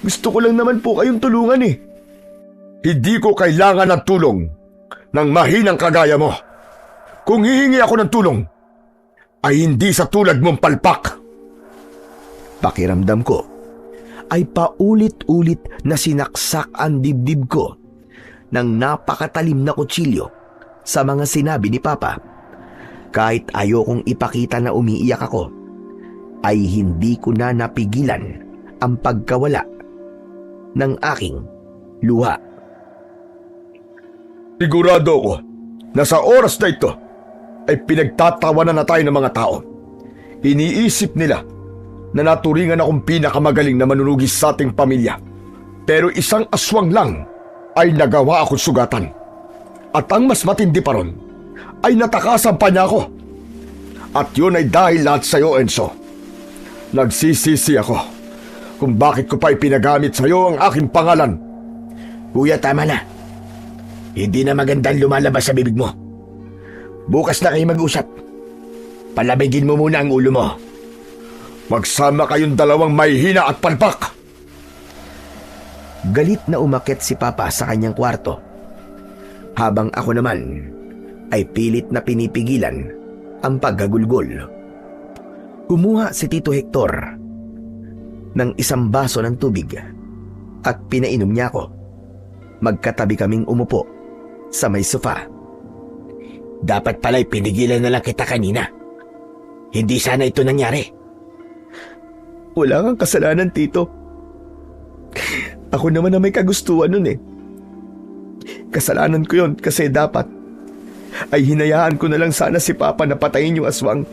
S3: Gusto ko lang naman po kayong tulungan eh.
S2: Hindi ko kailangan ng tulong ng mahinang kagaya mo. Kung hihingi ako ng tulong, ay hindi sa tulad mong palpak.
S1: Pakiramdam ko ay paulit-ulit na sinaksak ang dibdib ko ng napakatalim na kutsilyo sa mga sinabi ni Papa. Kahit ayokong ipakita na umiiyak ako, ay hindi ko na napigilan ang pagkawala ng aking luha.
S2: Sigurado ako na sa oras na ito ay pinagtatawanan na tayo ng mga tao. Iniisip nila na naturingan akong pinakamagaling na manunugis sa ating pamilya. Pero isang aswang lang ay nagawa akong sugatan. At ang mas matindi pa ron, ay natakasan pa niya ako. At yun ay dahil lahat sa'yo, Enzo. Nagsisisi ako kung bakit ko pa ipinagamit sa'yo ang aking pangalan.
S1: Kuya, tama na. Hindi na magandang lumalabas sa bibig mo. Bukas na kayo mag-usap. Palamigin mo muna ang ulo mo.
S2: Magsama kayong dalawang may hina at palpak.
S1: Galit na umakyat si Papa sa kanyang kwarto, habang ako naman ay pilit na pinipigilan ang paggagulgol. Kumuha si Tito Hector ng isang baso ng tubig at pinainom niya ako. Magkatabi kaming umupo sa may sofa. Dapat pala'y pinigilan na lang kita kanina. Hindi sana ito nangyari. Wala kang kasalanan, Tito. Ako naman na may kagustuhan nun eh. Kasalanan ko yun kasi dapat ay hinayaan ko na lang sana si Papa na patayin yung aswang.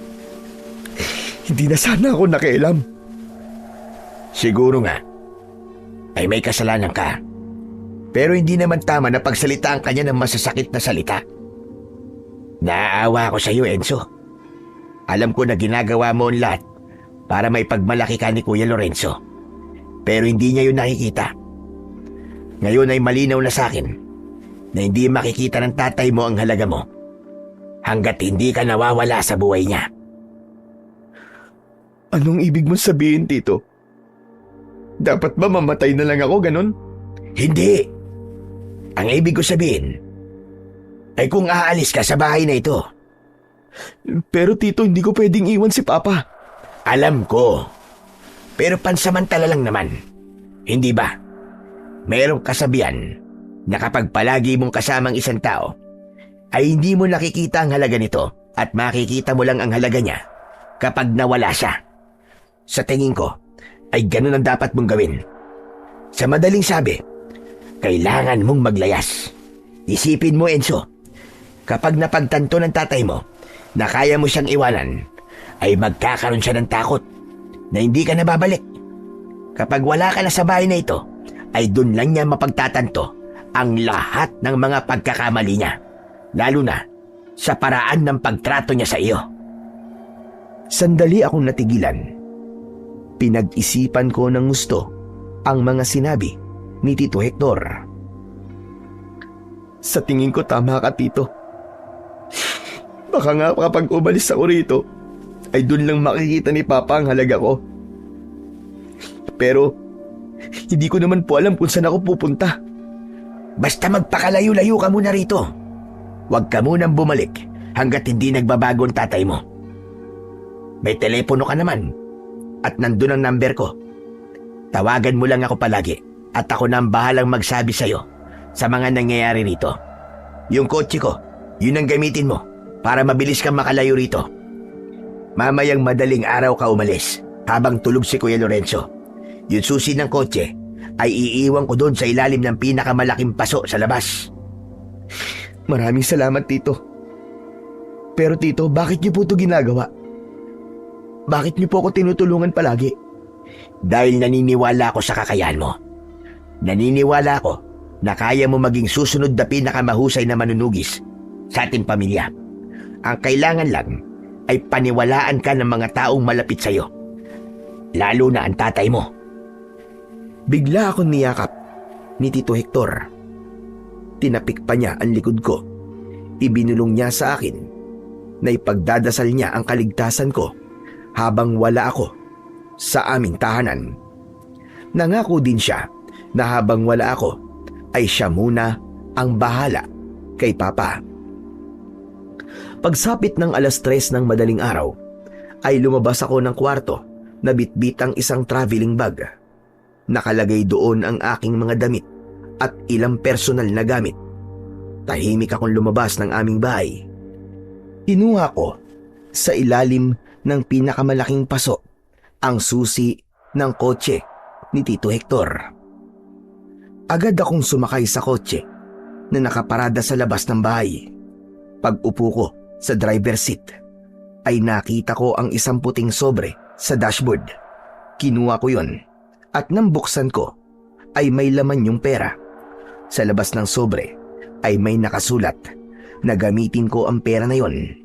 S1: Hindi na sana ako nakialam. Siguro nga ay may kasalanan ka. Pero hindi naman tama na pagsalitaan ka niya ng masasakit na salita. Naaawa ako sa iyo, Enzo. Alam ko na ginagawa mo ang lahat para may pagmalaki ka ni Kuya Lorenzo. Pero hindi niya yun nakikita. Ngayon ay malinaw na sa akin na hindi makikita ng tatay mo ang halaga mo hanggat hindi ka nawawala sa buhay niya. Anong ibig mong sabihin, Tito? Dapat ba mamatay na lang ako, ganon? Hindi. Ang ibig ko sabihin ay kung aalis ka sa bahay na ito. Pero Tito, hindi ko pwedeng iwan si Papa. Alam ko. Pero pansamantala lang naman. Hindi ba? Mayroong kasabihan na kapag palagi mong kasamang isang tao, ay hindi mo nakikita ang halaga nito at makikita mo lang ang halaga niya kapag nawala siya. Sa tingin ko, ay ganun ang dapat mong gawin. Sa madaling sabi, kailangan mong maglayas. Isipin mo, Enzo, kapag napagtanto ng tatay mo na kaya mo siyang iwanan, ay magkakaroon siya ng takot na hindi ka nababalik. Kapag wala ka na sa bahay na ito, ay dun lang niya mapagtatanto ang lahat ng mga pagkakamali niya, lalo na sa paraan ng pagtrato niya sa iyo. Sandali akong natigilan. Pinag-isipan ko ng gusto ang mga sinabi ni Tito Hector. Sa tingin ko tama ka, Tito. Baka nga kapag umalis ako rito, ay dun lang makikita ni Papa ang halaga ko. Pero hindi ko naman po alam kung saan ako pupunta. Basta magpakalayo-layo ka muna rito. Huwag ka munang bumalik hanggat hindi nagbabago ang tatay mo. May telepono ka naman at nandun ang number ko. Tawagan mo lang ako palagi at ako na ang bahalang magsabi sa'yo sa mga nangyayari rito. Yung kotse ko, yun ang gamitin mo para mabilis kang makalayo rito. Mamayang madaling araw ka umalis habang tulog si Kuya Lorenzo. Yung susi ng kotse ay iiwan ko doon sa ilalim ng pinakamalaking paso sa labas. Maraming salamat, Tito. Pero Tito, bakit niyo po ito ginagawa? Bakit niyo po ako tinutulungan palagi? Dahil naniniwala ako sa kakayahan mo. Naniniwala ako na kaya mo maging susunod na pinakamahusay na manunugis sa ating pamilya. Ang kailangan lang ay paniwalaan ka ng mga taong malapit sa iyo. Lalo na ang tatay mo. Bigla akong niyakap ni Tito Hector. Tinapik pa niya ang likod ko. Ibinulong niya sa akin na ipagdadasal niya ang kaligtasan ko habang wala ako sa aming tahanan. Nangako din siya na habang wala ako ay siya muna ang bahala kay Papa. Pagsapit ng 3:00 ng madaling araw, ay lumabas ako ng kwarto na bitbit ang isang traveling bag. Nakalagay doon ang aking mga damit at ilang personal na gamit. Tahimik akong lumabas ng aming bahay. Kinuha ko sa ilalim ng pinakamalaking paso ang susi ng kotse ni Tito Hector. Agad akong sumakay sa kotse na nakaparada sa labas ng bahay. Pag-upo ko sa driver's seat, ay nakita ko ang isang puting sobre sa dashboard. Kinuha ko yon at nang buksan ko ay may laman yung pera. Sa labas ng sobre ay may nakasulat na gamitin ko ang pera na yon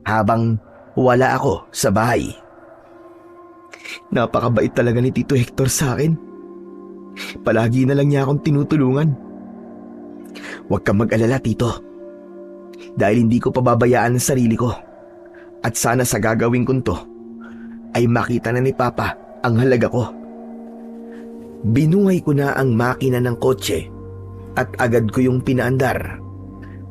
S1: habang wala ako sa bahay. Napakabait talaga ni Tito Hector sa akin. Palagi na lang niya akong tinutulungan. Huwag kang mag-alala, Tito. Dahil hindi ko pababayaan ang sarili ko. At sana sa gagawin ko to, ay makita na ni Papa ang halaga ko. Binuhay ko na ang makina ng kotse at agad ko yung pinaandar.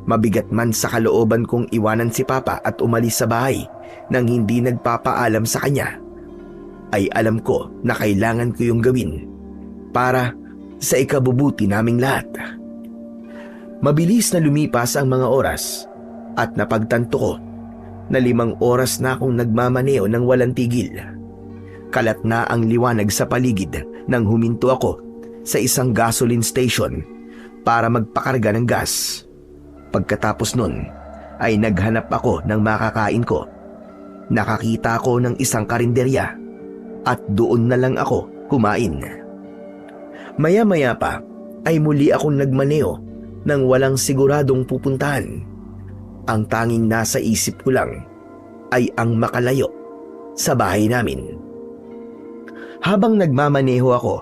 S1: Mabigat man sa kalooban kong iwanan si Papa at umalis sa bahay nang hindi nagpapaalam sa kanya, ay alam ko na kailangan ko yung gawin para sa ikabubuti naming lahat. Mabilis na lumipas ang mga oras at napagtanto ko na 5 oras na akong nagmamaneo ng walang tigil. Kalat na ang liwanag sa paligid nang huminto ako sa isang gasoline station para magpakarga ng gas. Pagkatapos nun ay naghanap ako ng makakain ko. Nakakita ako ng isang karinderya at doon na lang ako kumain. Maya-maya pa ay muli akong nagmaneo nang walang siguradong pupuntahan. Ang tanging nasa isip ko lang ay ang makalayo sa bahay namin. Habang nagmamaneho ako,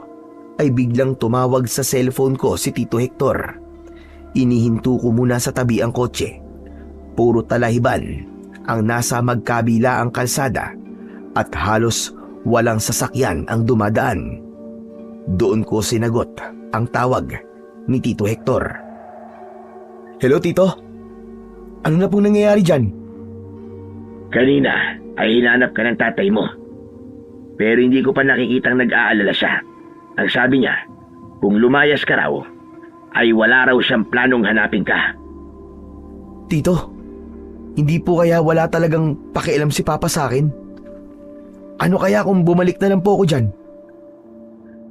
S1: ay biglang tumawag sa cellphone ko si Tito Hector. Inihinto ko muna sa tabi ang kotse. Puro talahiban ang nasa magkabila ang kalsada at halos walang sasakyan ang dumadaan. Doon ko sinagot ang tawag ni Tito Hector. Hello, Tito. Ano na pong nangyayari dyan?
S4: Kanina ay hinanap ka ng tatay mo. Pero hindi ko pa nakikitang nag-aalala siya. Ang sabi niya, kung lumayas ka raw, ay wala raw siyang planong hanapin ka.
S1: Tito, hindi po kaya wala talagang pakialam si Papa sa akin? Ano kaya kung bumalik na lang po ako dyan?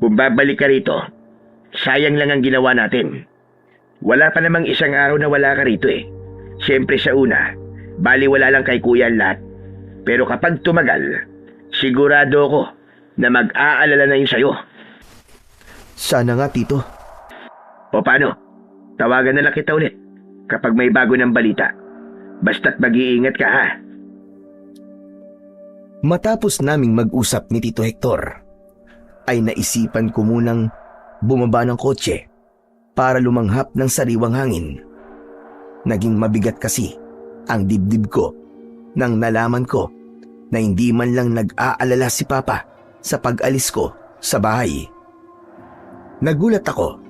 S4: Kung babalik ka rito, sayang lang ang ginawa natin. Wala pa namang isang araw na wala ka rito eh. Siyempre sa una, baliwala lang kay kuya ang lahat. Pero kapag tumagal, sigurado ako na mag-aalala na yun sa'yo.
S1: Sana nga, Tito.
S4: O paano? Tawagan na lang kita ulit kapag may bago ng balita. Basta't mag-iingat ka ha.
S1: Matapos naming mag-usap ni Tito Hector, ay naisipan ko munang bumaba ng kotse para lumanghap ng sariwang hangin. Naging mabigat kasi ang dibdib ko nang nalaman ko na hindi man lang nag-aalala si Papa sa pag-alis ko sa bahay. Nagulat ako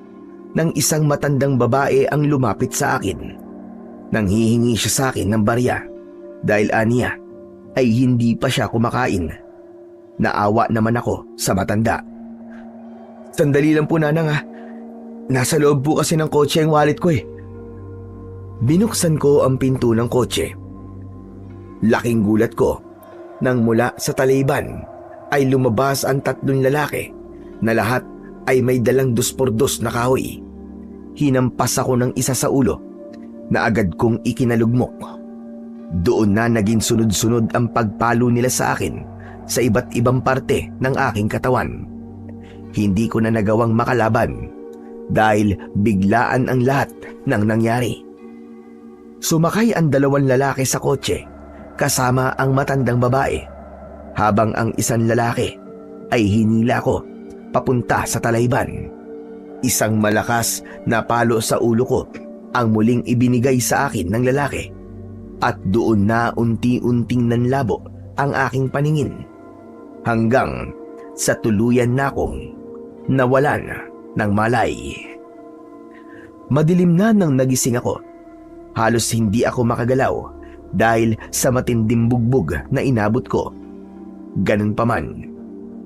S1: nang isang matandang babae ang lumapit sa akin. Nang hihingi siya sa akin ng barya dahil aniya ay hindi pa siya kumakain. Naawa naman ako sa matanda. Sandali lang po, Nanang ha. Nasa loob po kasi ng kotse ang wallet ko eh. Binuksan ko ang pinto ng kotse. Laking gulat ko nang mula sa taliban ay lumabas ang 3 lalaki na lahat ay may dalang 2x2 na kahoy. Hinampas ako ng isa sa ulo na agad kong ikinalugmok. Doon na naging sunod-sunod ang pagpalo nila sa akin sa iba't ibang parte ng aking katawan. Hindi ko na nagawang makalaban dahil biglaan ang lahat ng nangyari. Sumakay ang 2 lalaki sa kotse kasama ang matandang babae, habang ang isang lalaki ay hinila ko papunta sa talayban. Isang malakas na palo sa ulo ko ang muling ibinigay sa akin ng lalaki at doon na unti-unting nanlabo ang aking paningin hanggang sa tuluyan na akong nawalan ng malay. Madilim na nang nagising ako. Halos hindi ako makagalaw dahil sa matinding bugbog na inabot ko. Ganun pa man,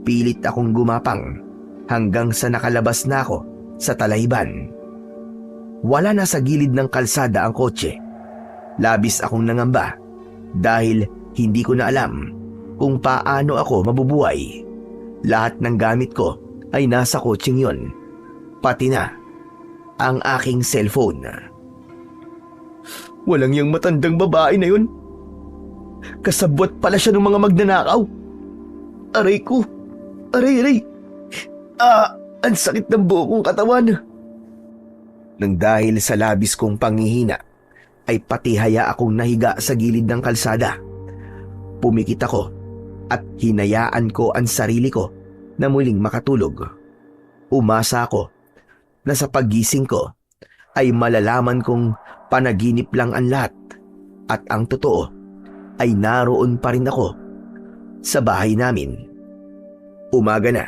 S1: pilit akong gumapang hanggang sa nakalabas na ako sa talahiban. Wala na sa gilid ng kalsada ang kotse. Labis akong nangamba dahil hindi ko na alam kung paano ako mabubuhay. Lahat ng gamit ko ay nasa kotseng yon, pati na ang aking cellphone.
S3: Walang yung matandang babae na yun. Kasabwat pala siya ng mga magnanakaw. Aray ko! Aray! Ang sakit ng buo kong katawan.
S1: Nang dahil sa labis kong panghihina, ay patihaya akong nahiga sa gilid ng kalsada. Pumikit ako at hinayaan ko ang sarili ko na muling makatulog. Umasa ako na sa paggising ko ay malalaman kong panaginip lang ang lahat at ang totoo ay naroon pa rin ako sa bahay namin. Umaga na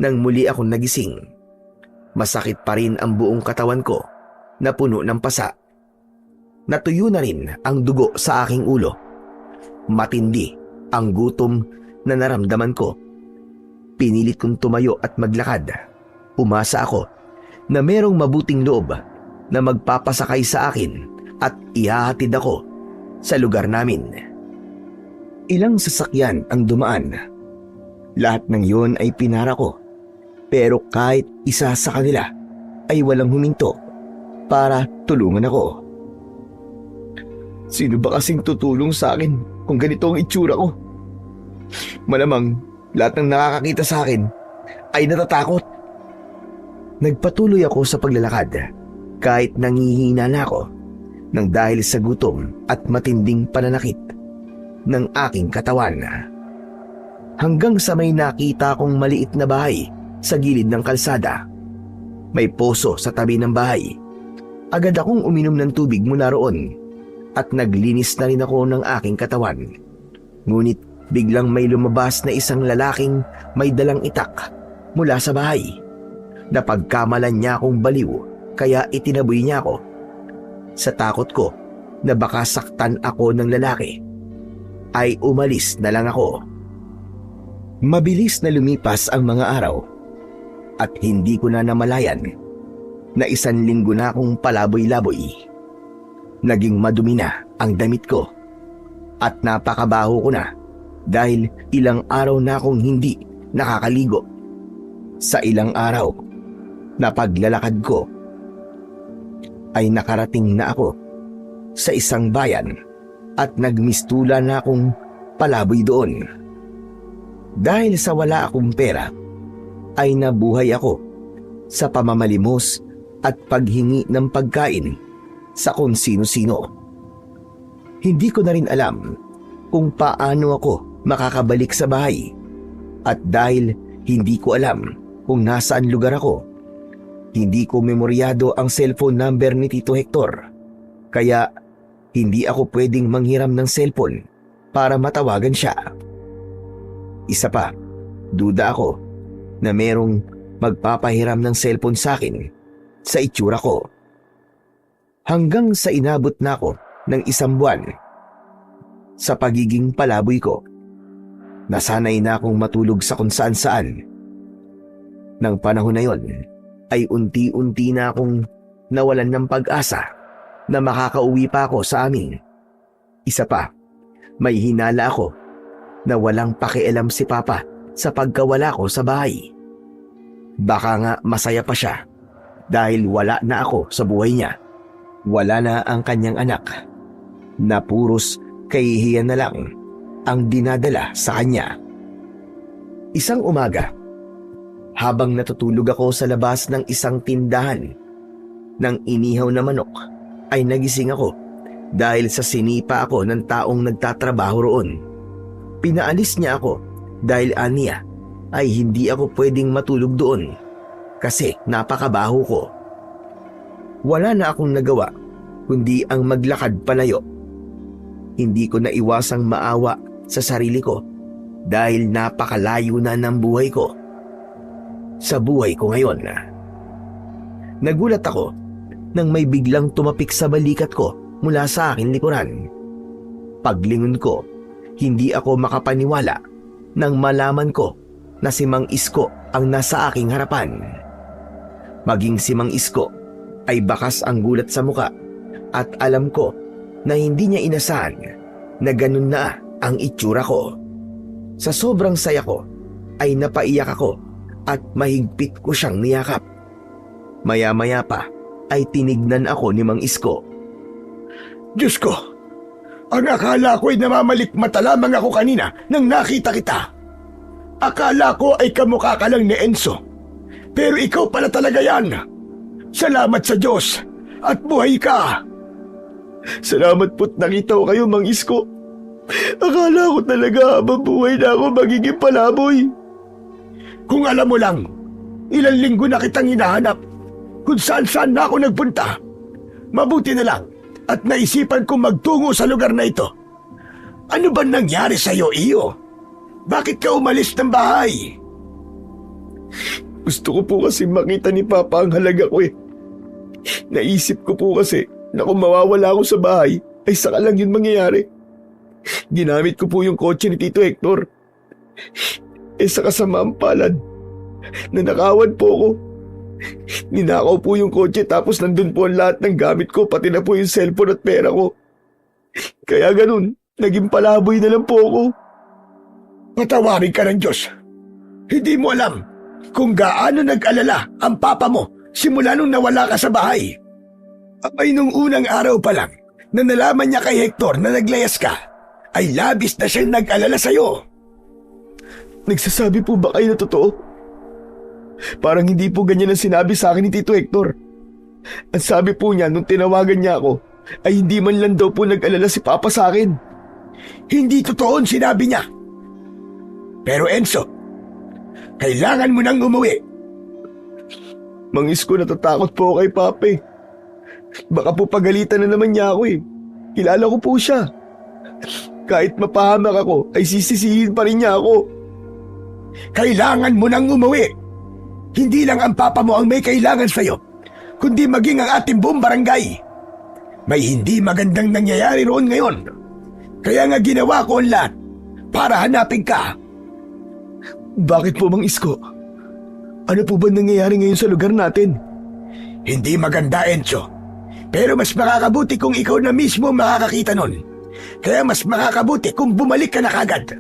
S1: nang muli akong nagising. Masakit pa rin ang buong katawan ko na puno ng pasa. Natuyo na rin ang dugo sa aking ulo. Matindi ang gutom na naramdaman ko. Pinilit kong tumayo at maglakad. Umasa ako na merong mabuting loob na magpapasakay sa akin at ihahatid ako sa lugar namin. Ilang sasakyan ang dumaan. Lahat ng yun ay pinara ko. Pero kahit isa sa kanila ay walang huminto para tulungan ako.
S3: Sino ba kasing tutulong sa akin kung ganito ang itsura ko? Malamang lahat ng nakakakita sa akin ay natatakot.
S1: Nagpatuloy ako sa paglalakad kahit nangihina na ako nang dahil sa gutom at matinding pananakit ng aking katawan. Hanggang sa may nakita kong maliit na bahay sa gilid ng kalsada. May poso sa tabi ng bahay. Agad akong uminom ng tubig mula roon at naglinis na rin ako ng aking katawan. Ngunit biglang may lumabas na isang lalaking may dalang itak mula sa bahay. Napagkamalan niya akong baliw kaya itinaboy niya ako. Sa takot ko na baka saktan ako ng lalaki, ay umalis na lang ako. Mabilis na lumipas ang mga araw at hindi ko na namalayan na 1 linggo na akong palaboy-laboy. Naging madumi na ang damit ko at napakabaho ko na dahil ilang araw na akong hindi nakakaligo. Sa ilang araw na paglalakad ko ay nakarating na ako sa isang bayan at nagmistula na akong palaboy doon. Dahil sa wala akong pera ay nabuhay ako sa pamamalimos at paghingi ng pagkain sa kung sino-sino. Hindi ko na rin alam kung paano ako makakabalik sa bahay at dahil hindi ko alam kung nasaan lugar ako, hindi ko memoryado ang cellphone number ni Tito Hector kaya hindi ako pwedeng manghiram ng cellphone para matawagan siya. Isa pa, duda ako na merong magpapahiram ng cellphone sa akin sa itsura ko. Hanggang sa inabot na ako ng 1 buwan sa pagiging palaboy ko. Nasanay na akong matulog sa kung saan-saan. Nang panahon na yon ay unti-unti na akong nawalan ng pag-asa na makakauwi pa ako sa amin. Isa pa, may hinala ako na walang pakialam si Papa sa pagkawala ko sa bahay. Baka nga masaya pa siya dahil wala na ako sa buhay niya. Wala na ang kanyang anak na puros kahihiyan na lang ang dinadala sa kanya. Isang umaga, habang natutulog ako sa labas ng isang tindahan ng inihaw na manok, ay nagising ako dahil sa sinipa ako ng taong nagtatrabaho roon. Pinaalis niya ako dahil aniya ay hindi ako pwedeng matulog doon kasi napakabaho ko. Wala na akong nagawa kundi ang maglakad palayo. Hindi ko na iwasang maawa sa sarili ko dahil napakalayo na ng buhay ko sa buhay ko ngayon. Nagulat ako nang may biglang tumapik sa balikat ko mula sa aking likuran. Paglingon ko, hindi ako makapaniwala nang malaman ko na si Mang Isko ang nasa aking harapan. Maging si Mang Isko ay bakas ang gulat sa muka at alam ko na hindi niya inasahan na ganun na ang itsura ko. Sa sobrang saya ko ay napaiyak ako at mahigpit ko siyang niyakap. Maya-maya pa ay tinignan ako ni Mang Isko.
S2: Diyos ko, ang akala ko ay namamalikmata lamang ako kanina nang nakita kita. Akala ko ay kamukha ka lang ni Enzo. Pero ikaw pala talaga yan. Salamat sa Diyos at buhay ka.
S3: Salamat po't nakita ko kayo, Mang Isko. Akala ko talaga habang buhay na ako magiging palaboy.
S2: Kung alam mo lang, ilang linggo na kitang hinahanap. Kung saan-saan na ako nagpunta. Mabuti na lang at naisipan kong magtungo sa lugar na ito. Ano ba nangyari sa iyo, Iyo? Bakit ka umalis ng bahay?
S3: Gusto ko po kasi makita ni Papa ang halaga ko eh. Naisip ko po kasi na kung mawawala ako sa bahay, ay saka lang yun mangyayari. Ginamit ko po yung kotse ni Tito Hector. Sa kasamaang palad, nanakawan po ako. Ninakaw po yung kotse tapos nandun po ang lahat ng gamit ko, pati na po yung cellphone at pera ko. Kaya ganun, naging palaboy na lang po ako.
S2: Patawarin ka ng Diyos. Hindi mo alam kung gaano nag-alala ang papa mo simula nung nawala ka sa bahay. Ay nung unang araw pa lang na nalaman niya kay Hector na naglayas ka, ay labis na siyang nag-alala sa'yo.
S3: Nagsasabi po ba kayo na totoo? Parang hindi po ganyan ang sinabi sa akin ni Tito Hector. Ang sabi po niya nung tinawagan niya ako, ay hindi man lang daw po nag-alala si Papa sa akin.
S2: Hindi totoo ang sinabi niya. Pero Enzo, kailangan mo nang umuwi.
S3: Mang Isko, natatakot po ako kay Papa eh. Baka po pagalitan na naman niya ako eh. Kilala ko po siya. Kahit mapahamak ako, ay sisisihin pa rin niya ako.
S2: Kailangan mo nang umuwi. Hindi lang ang papa mo ang may kailangan sa'yo, kundi maging ang ating buong barangay. May hindi magandang nangyayari roon ngayon. Kaya nga ginawa ko ang lahat para hanapin ka.
S3: Bakit po, Mang Isko? Ano po ba nangyayari ngayon sa lugar natin?
S2: Hindi maganda, Enzo. Pero mas makakabuti kung ikaw na mismo makakakita nun. Kaya mas makakabuti kung bumalik ka na kagad.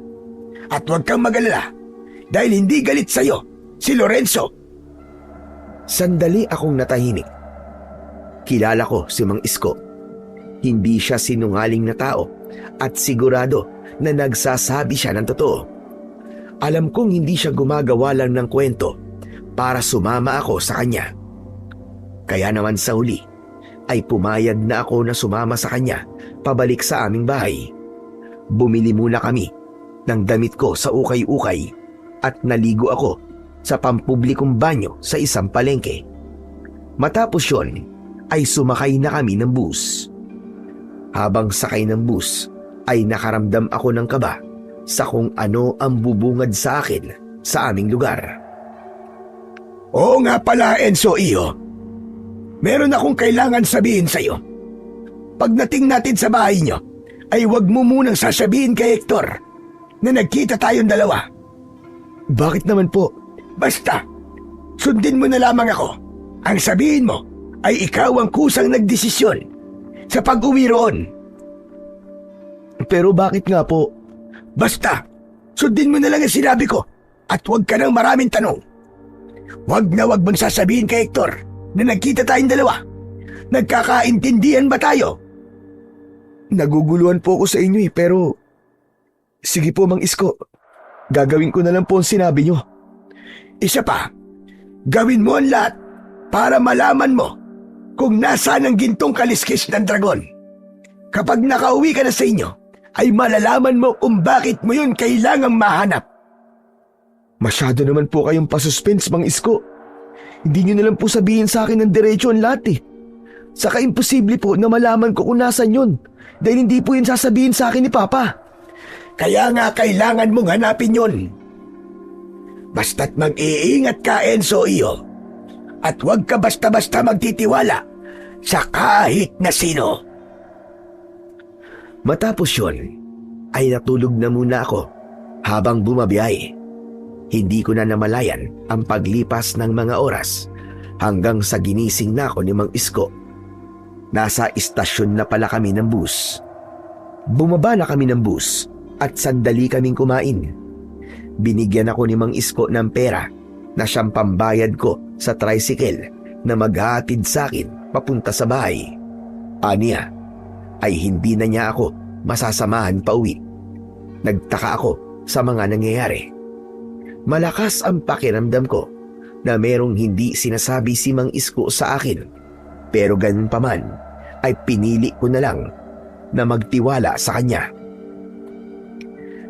S2: At huwag kang mag-alala dahil hindi galit sa'yo si Lorenzo.
S1: Sandali akong natahimik. Kilala ko si Mang Isko. Hindi siya sinungaling na tao at sigurado na nagsasabi siya ng totoo. Alam kong hindi siya gumagawa lang ng kwento para sumama ako sa kanya. Kaya naman sa huli ay pumayag na ako na sumama sa kanya pabalik sa aming bahay. Bumili muna kami ng damit ko sa ukay-ukay at naligo ako sa pampublikong banyo sa isang palengke. Matapos yon ay sumakay na kami ng bus. Habang sakay ng bus ay nakaramdam ako ng kaba sa kung ano ang bubungad sa akin sa aming lugar.
S2: Oo nga pala, Enzo, Iyo. Meron akong kailangan sabihin sa'yo. Pagdating natin sa bahay niyo, ay huwag mo munang sasabihin kay Hector na nagkita tayong dalawa.
S3: Bakit naman po?
S2: Basta, sundin mo na lamang ako. Ang sabihin mo ay ikaw ang kusang nagdesisyon sa pag-uwi roon.
S3: Pero bakit nga po?
S2: Basta, sundin mo na lang ang sinabi ko at huwag ka ng maraming tanong. Huwag na huwag mong sasabihin kay Hector na nagkita tayong dalawa. Nagkakaintindihan ba tayo?
S3: Naguguluhan po ako sa inyo eh, pero... Sige po, Mang Isko. Gagawin ko na lang po ang sinabi nyo.
S2: Isa pa, gawin mo ang lahat para malaman mo kung nasaan ang gintong kaliskis ng dragon. Kapag nakauwi ka na sa inyo, ay malalaman mo kung bakit mo yun kailangang mahanap.
S3: Masyado naman po kayong pasuspense, Mang Isko. Hindi nyo na lang po sabihin sa akin ng diretso ang lahat eh. Saka imposible po na malaman ko kung nasan yun dahil hindi po yun sasabihin sa akin ni Papa.
S2: Kaya nga kailangan mong hanapin yun. Basta't mag-iingat ka, Enzo, Iyo. At huwag ka basta-basta magtitiwala sa kahit na sino.
S1: Matapos yun, ay natulog na muna ako habang bumabiyahe. Hindi ko na namalayan ang paglipas ng mga oras hanggang sa ginising na ako ni Mang Isko. Nasa istasyon na pala kami ng bus. Bumaba na kami ng bus at sandali kaming kumain. Binigyan ako ni Mang Isko ng pera na siyang pambayad ko sa tricycle na maghahatid sa akin papunta sa bahay. Aniya ay hindi na niya ako masasamahan pa uwi. Nagtaka ako sa mga nangyayari. Malakas ang pakiramdam ko na merong hindi sinasabi si Mang Isko sa akin. Pero ganun pa man ay pinili ko na lang na magtiwala sa kanya.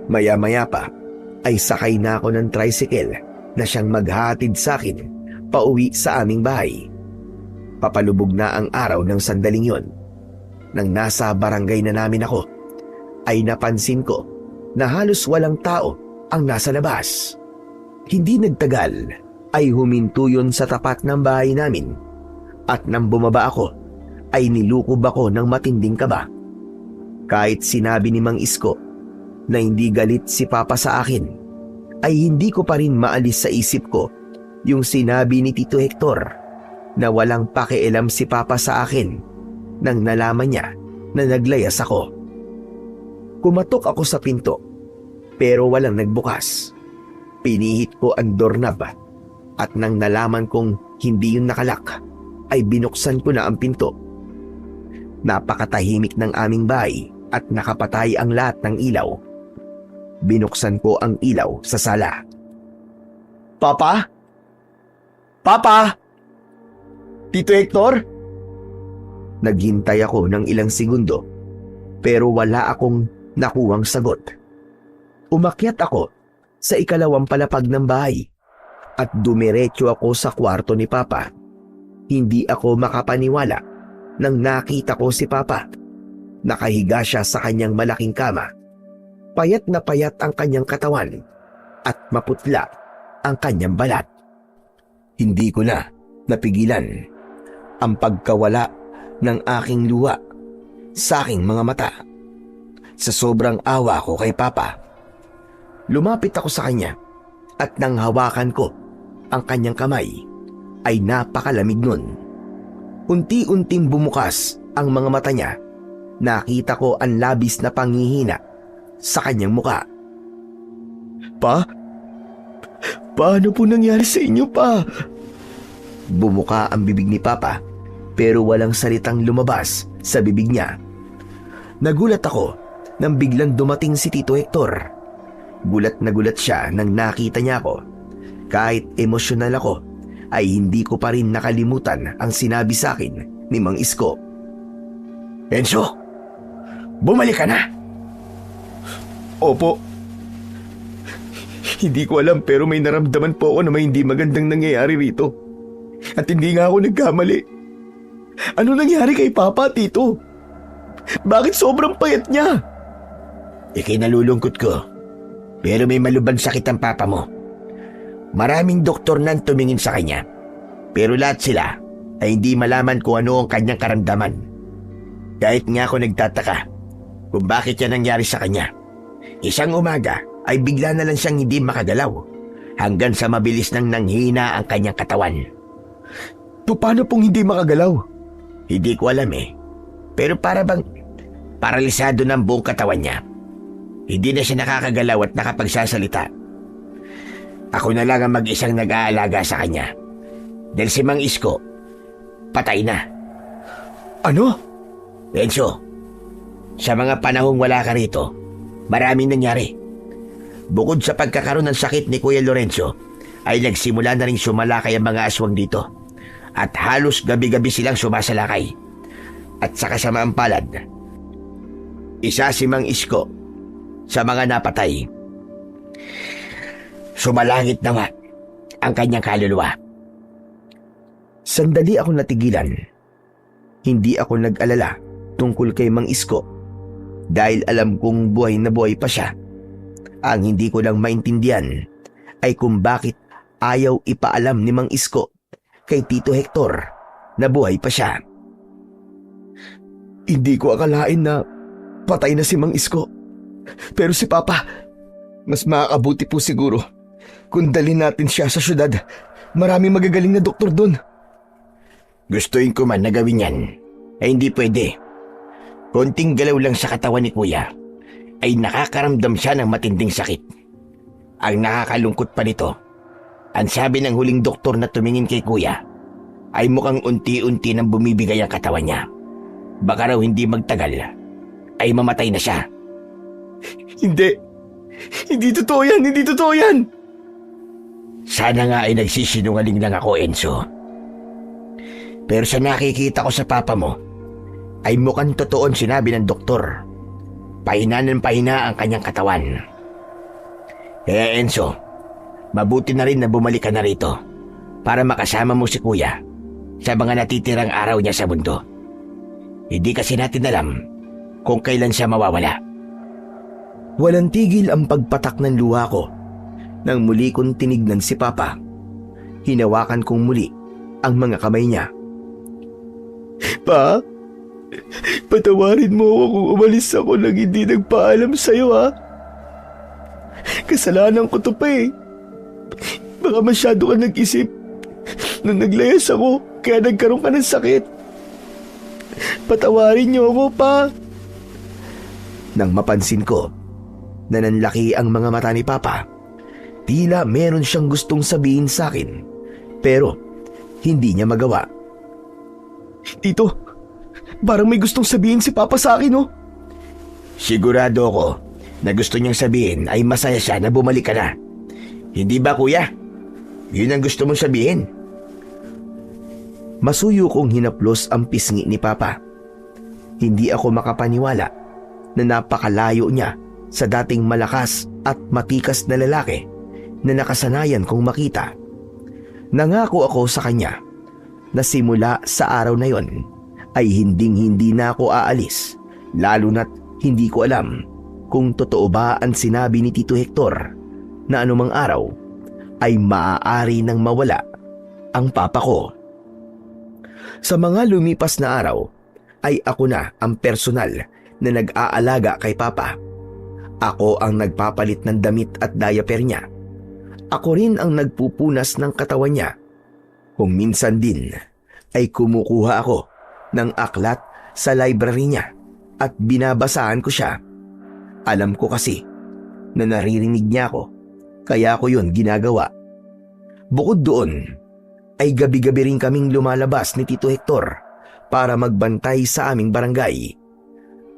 S1: Maya-maya pa ay sakay na ako ng tricycle na siyang maghatid sa akin pauwi sa aming bahay. Papalubog na ang araw ng sandaling yon. Nang nasa barangay na namin ako, ay napansin ko na halos walang tao ang nasa labas. Hindi nagtagal ay huminto yun sa tapat ng bahay namin at nang bumaba ako ay nilukob ako ng matinding kaba. Kahit sinabi ni Mang Isko na hindi galit si Papa sa akin, ay hindi ko pa rin maalis sa isip ko yung sinabi ni Tito Hector na walang pakialam si Papa sa akin nang nalaman niya na naglayas ako. Kumatok ako sa pinto pero walang nagbukas. Pinihit ko ang doorknob at nang nalaman kong hindi yun nakalak ay binuksan ko na ang pinto. Napakatahimik ng aming bahay at nakapatay ang lahat ng ilaw. Binuksan ko ang ilaw sa sala.
S2: Papa? Papa? Tito Hector?
S1: Naghintay ako ng ilang segundo pero wala akong nakuwang sagot. Umakyat ako sa ikalawang palapag ng bahay at dumiretso ako sa kwarto ni Papa. Hindi ako makapaniwala nang nakita ko si Papa. Nakahiga siya sa kanyang malaking kama. Payat na payat ang kanyang katawan at maputla ang kanyang balat. Hindi ko na napigilan ang pagkawala ng aking luha sa aking mga mata. Sa sobrang awa ko kay Papa, lumapit ako sa kanya at nang hawakan ko ang kanyang kamay ay napakalamig nun. Unti-unting bumukas ang mga mata niya. Nakita ko ang labis na panghihina sa kanyang muka.
S2: Pa? Paano po nangyari sa inyo, Pa?
S1: Bumuka ang bibig ni Papa pero walang salitang lumabas sa bibig niya. Nagulat ako nang biglang dumating si Tito Hector. Gulat na gulat siya nang nakita niya ako. Kahit emosyonal ako, ay hindi ko pa rin nakalimutan ang sinabi sa akin ni Mang Isko.
S4: Enzo, bumalik ka na.
S2: Opo. Hindi ko alam pero may naramdaman po ako na may hindi magandang nangyayari rito. At hindi nga ako nagkamali. Ano nangyari kay Papa, Tito? Bakit sobrang payat niya?
S4: Ikinalulungkot ko. Pero may malubhang sakit ang papa mo. Maraming doktor nang tumingin sa kanya. Pero lahat sila ay hindi malaman kung ano ang kanyang karamdaman. Kahit nga ako nagtataka kung bakit yan nangyari sa kanya. Isang umaga ay bigla na lang siyang hindi makagalaw hanggang sa mabilis nang nanghina ang kanyang katawan.
S2: Paano pong hindi makagalaw?
S4: Hindi ko alam eh. Pero para bang paralisado ng buong katawan niya. Hindi na siya nakakagalaw at nakapagsasalita. Ako na lang ang mag-isang nag-aalaga sa kanya. Dahil si Mang Isko, patay na.
S2: Ano?
S4: Enzo, sa mga panahong wala ka rito, maraming nangyari. Bukod sa pagkakaroon ng sakit ni Kuya Lorenzo, ay nagsimula na rin sumalakay ang mga aswang dito. At halos gabi-gabi silang sumasalakay. At sa kasamaang palad, isa si Mang Isko sa mga napatay. Sumalangit na nga ang kanyang kaluluwa.
S1: Sandali ako natigilan. Hindi ako nag-alala tungkol kay Mang Isko dahil alam kong buhay na buhay pa siya. Ang hindi ko lang maintindihan ay kung bakit ayaw ipaalam ni Mang Isko kay Tito Hector na buhay pa siya.
S2: Hindi ko akalain na
S3: patay na si Mang Isko. Pero si Papa, mas makakabuti po siguro kung dalhin natin siya sa syudad. Maraming magagaling na doktor doon.
S4: Gustuin ko man na gawin yan, ay hindi pwede. Konting galaw lang sa katawan ni Kuya, ay nakakaramdam siya ng matinding sakit. Ang nakakalungkot pa nito, ang sabi ng huling doktor na tumingin kay Kuya, ay mukhang unti-unti nang bumibigay ang katawan niya. Baka raw hindi magtagal, ay mamatay na siya.
S3: Hindi. Hindi totoo yan. Hindi totoo yan.
S4: Sana nga ay nagsisinungaling lang ako, Enzo. Pero sa nakikita ko sa papa mo, ay mukhang totoo ang sinabi ng doktor. Pahina ng pahina ang kanyang katawan. Kaya Enzo, mabuti na rin na bumalik ka na rito para makasama mo si Kuya sa mga natitirang araw niya sa mundo. Hindi kasi natin alam kung kailan siya mawawala.
S1: Walang tigil ang pagpatak ng luha ko nang muli kong tinignan si Papa. Hinawakan kong muli ang mga kamay niya.
S3: Pa, patawarin mo ako kung umalis ako nang hindi nagpaalam sa'yo, ha? Kasalanan ko to pa eh. Baka masyado ka nag-isip nung naglayas ako kaya nagkaroon ka ng sakit. Patawarin niyo ako, pa.
S1: Nang mapansin ko na nanlaki ang mga mata ni Papa, tila meron siyang gustong sabihin sa akin pero hindi niya magawa.
S3: Tito, parang may gustong sabihin si Papa sa akin, oh.
S4: Sigurado ako na gusto niyang sabihin ay masaya siya na bumalik ka na. Hindi ba, Kuya? Yun ang gusto mong sabihin.
S1: Masuyo kong hinaplos ang pisngi ni Papa. Hindi ako makapaniwala na napakalayo niya sa dating malakas at matikas na lalaki na nakasanayan kong makita. Nangako ako sa kanya na simula sa araw na yon ay hinding-hindi na ako aalis, lalo na't hindi ko alam kung totoo ba ang sinabi ni Tito Hector na anumang araw ay maaari nang mawala ang papa ko. Sa mga lumipas na araw ay ako na ang personal na nag-aalaga kay Papa. Ako ang nagpapalit ng damit at diaper niya. Ako rin ang nagpupunas ng katawan niya. Kung minsan din ay kumukuha ako ng aklat sa library niya at binabasahan ko siya. Alam ko kasi na naririnig niya ako, kaya ko yun ginagawa. Bukod doon, ay gabi-gabi rin kaming lumalabas ni Tito Hector para magbantay sa aming barangay.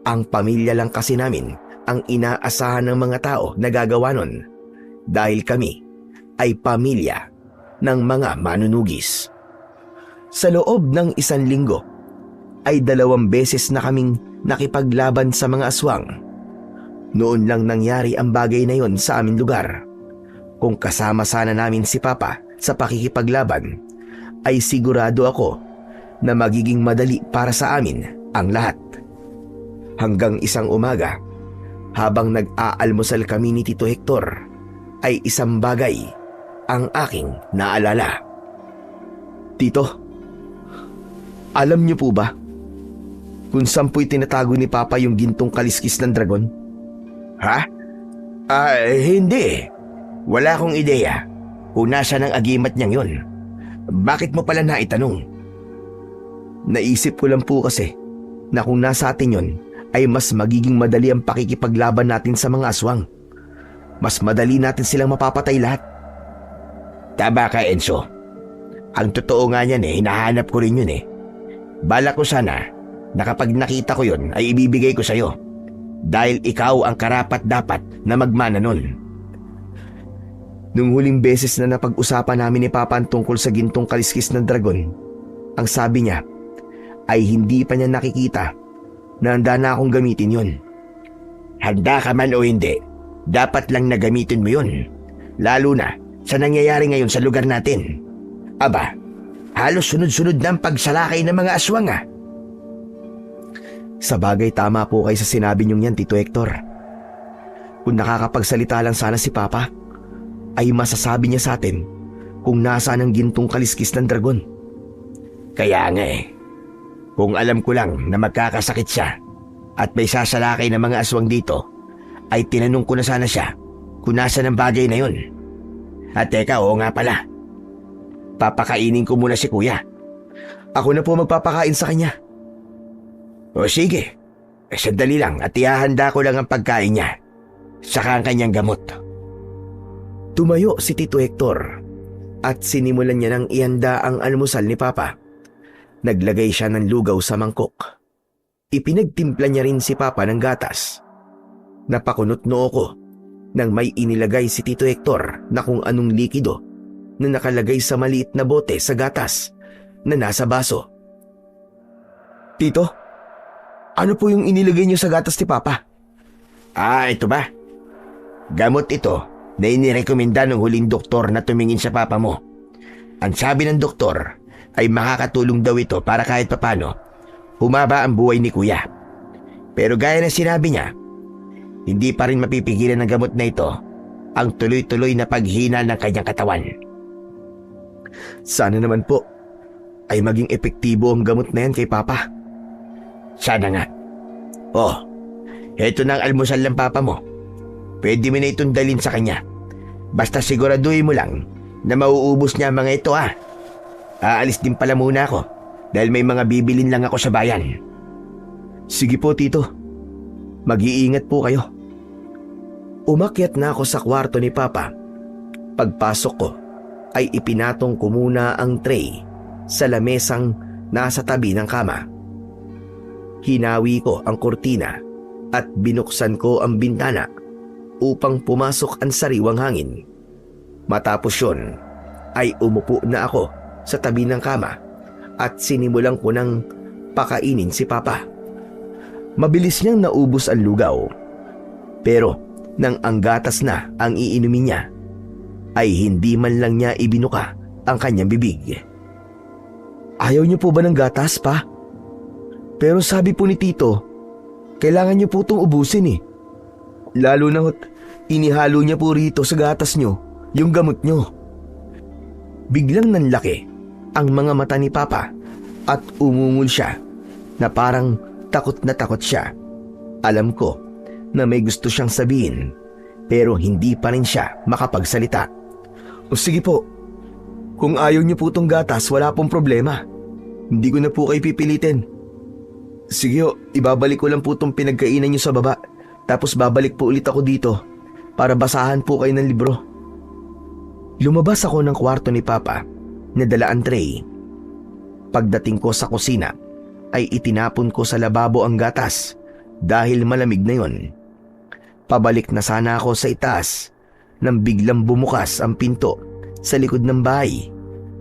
S1: Ang pamilya lang kasi namin ang inaasahan ng mga tao na gagawa nun dahil kami ay pamilya ng mga manunugis. Sa loob ng 1 linggo ay 2 beses na kaming nakipaglaban sa mga aswang. Noon lang nangyari ang bagay na yon sa aming lugar. Kung kasama sana namin si Papa sa pakikipaglaban, ay sigurado ako na magiging madali para sa amin ang lahat. Hanggang isang umaga, habang nag-aalmusal kami ni Tito Hector, ay isang bagay ang aking naalala.
S3: Tito, alam niyo po ba kung saan po'y tinatago ni Papa yung gintong kaliskis ng dragon?
S4: Ha? Hindi. Wala akong ideya kung nasa ng agimat niyang yon. Bakit mo pala naitanong?
S3: Naisip ko lang po kasi na kung nasa atin yon ay mas magiging madali ang pakikipaglaban natin sa mga aswang. Mas madali natin silang mapapatay lahat.
S4: Tama ka, Enzo. Ang totoo nga niyan hinahanap ko rin yun . Balak ko sana na kapag nakita ko yun ay ibibigay ko sa'yo. Dahil ikaw ang karapat-dapat na magmana nun.
S3: Nung huling beses na napag-usapan namin ni Papa ang tungkol sa gintong kaliskis ng dragon, ang sabi niya ay hindi pa niya nakikita na handa na akong gamitin yun.
S4: Handa ka man o hindi, dapat lang na gamitin mo yun. Lalo na sa nangyayari ngayon sa lugar natin. Aba, halos sunod-sunod na ang pagsalakay ng mga aswang .
S3: Sa bagay, tama po kayo sa sinabi niyong yan, Tito Hector. Kung nakakapagsalita lang sana si Papa, ay masasabi niya sa atin kung nasaan ang gintong kaliskis ng dragon.
S4: Kaya nga kung alam ko lang na magkakasakit siya, at may sasalakay ng mga aswang dito, ay tinanong ko na sana siya kung nasa ng bagay na yun. At teka, oo nga pala. Papakainin ko muna si kuya.
S3: Ako na po magpapakain sa kanya.
S4: O sige, sandali lang at ihahanda ko lang ang pagkain niya. Saka ang kanyang gamot.
S3: Tumayo si Tito Hector at sinimulan niya ng ihanda ang almusal ni Papa. Naglagay siya ng lugaw sa mangkok. Ipinagtimpla niya rin si Papa ng gatas. Napakunot noo ko nang may inilagay si Tito Hector na kung anong likido na nakalagay sa maliit na bote sa gatas na nasa baso. Tito, ano po yung inilagay niyo sa gatas ni Papa?
S4: Ito ba? Gamot ito na inirekomenda ng huling doktor na tumingin sa papa mo. Ang sabi ng doktor ay makakatulong daw ito para kahit papano humaba ang buhay ni kuya. Pero gaya ng sinabi niya, hindi pa rin mapipigilan ng gamot na ito ang tuloy-tuloy na paghina ng kanyang katawan.
S3: Sana naman po ay maging epektibo ang gamot na yan kay Papa.
S4: Sana nga. Heto na ang almusal ng papa mo. Pwede mo na itong dalhin sa kanya. Basta siguraduhin mo lang na mauubos niya ang mga ito Aalis din pala muna ako dahil may mga bibilin lang ako sa bayan.
S3: Sige po, Tito. Mag-iingat po kayo. Umakyat na ako sa kwarto ni Papa. Pagpasok ko ay ipinatong ko muna ang tray sa lamesang nasa tabi ng kama. Hinawi ko ang kurtina at binuksan ko ang bintana upang pumasok ang sariwang hangin. Matapos yun ay umupo na ako sa tabi ng kama at sinimulan ko ng pakainin si Papa. Mabilis niyang naubos ang lugaw. Pero nang ang gatas na ang iinumin niya, ay hindi man lang niya ibinuka ang kanyang bibig. Ayaw niyo po ba ng gatas, Pa? Pero sabi po ni Tito, kailangan niyo po itong ubusin Lalo na inihalo niya po rito sa gatas niyo yung gamot niyo. Biglang nanlaki ang mga mata ni Papa at umungol siya na parang takot na takot siya. Alam ko na may gusto siyang sabihin pero hindi pa rin siya makapagsalita. O sige po, kung ayaw niyo po itong gatas wala pong problema. Hindi ko na po kayo pipilitin. Sige ibabalik ko lang po itong pinagkainan niyo sa baba. Tapos babalik po ulit ako dito para basahan po kayo ng libro. Lumabas ako ng kwarto ni Papa na dala ang tray. Pagdating ko sa kusina ay itinapon ko sa lababo ang gatas dahil malamig na yon. Pabalik na sana ako sa itaas nang biglang bumukas ang pinto sa likod ng bahay